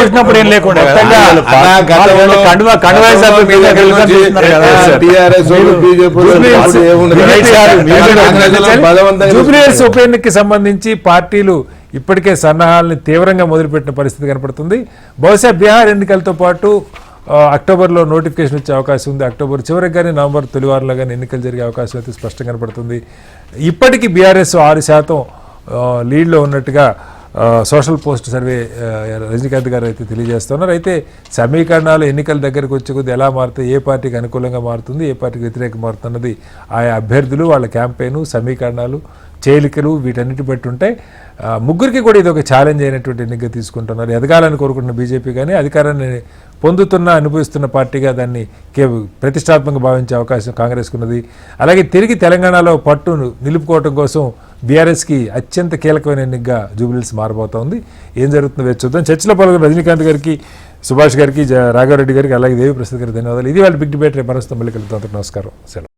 వచ్చినప్పుడు ఏం లేకుండా జూబ్లీహిల్స్ ఉప ఎన్నికకి సంబంధించి పార్టీలు ఇప్పటికే సన్నాహాలని తీవ్రంగా మొదలుపెట్టిన పరిస్థితి కనపడుతుంది. బహుశా బీహార్ ఎన్నికలతో పాటు అక్టోబర్లో నోటిఫికేషన్ వచ్చే అవకాశం ఉంది. అక్టోబర్ చివరికి కానీ నవంబర్ తొలివారంలో కానీ ఎన్నికలు జరిగే అవకాశం అయితే స్పష్టంగా కనపడుతుంది. ఇప్పటికీ బీఆర్ఎస్ 6% లీడ్లో ఉన్నట్టుగా సోషల్ పోస్ట్ సర్వే రజనీకాంత్ గారు అయితే తెలియజేస్తున్నారు. అయితే సమీకరణాలు ఎన్నికల దగ్గరకు వచ్చే కొద్ది ఎలా మారుతాయి, ఏ పార్టీకి అనుకూలంగా మారుతుంది, ఏ పార్టీకి వ్యతిరేకంగా మారుతున్నది ఆయా అభ్యర్థులు, వాళ్ళ క్యాంపెయిన్, సమీకరణాలు, చేలికలు వీటన్నిటి బట్టి ఉంటాయి. ముగ్గురికి కూడా ఇది ఒక ఛాలెంజ్ అయినటువంటి ఎన్నిక తీసుకుంటున్నారు. ఎదగాలని కోరుకుంటున్న బీజేపీ కానీ అధికారాన్ని పొందుతున్న అనుభవిస్తున్న పార్టీగా దాన్ని ప్రతిష్టాత్మకంగా భావించే అవకాశం కాంగ్రెస్కు ఉన్నది. అలాగే తిరిగి తెలంగాణలో పట్టును నిలుపుకోవడం కోసం బీఆర్ఎస్కి అత్యంత కీలకమైన ఎన్నికగా జూబ్లీహిల్స్ మారబోతోంది. ఏం జరుగుతుందో వేచి చూద్దాం. చర్చలో పాల్గొన్న రజనీకాంత్ గారికి, సుభాష్ గారికి, రాఘవరెడ్డి గారికి, అలాగే దేవి ప్రసాద్ గారికి ధన్యవాదాలు. ఇది వాళ్ళ బిగ్ డిబేట్. రేపు మరొస్తాం, మళ్ళీ కలుగుతాం. నమస్కారం, సెలవు.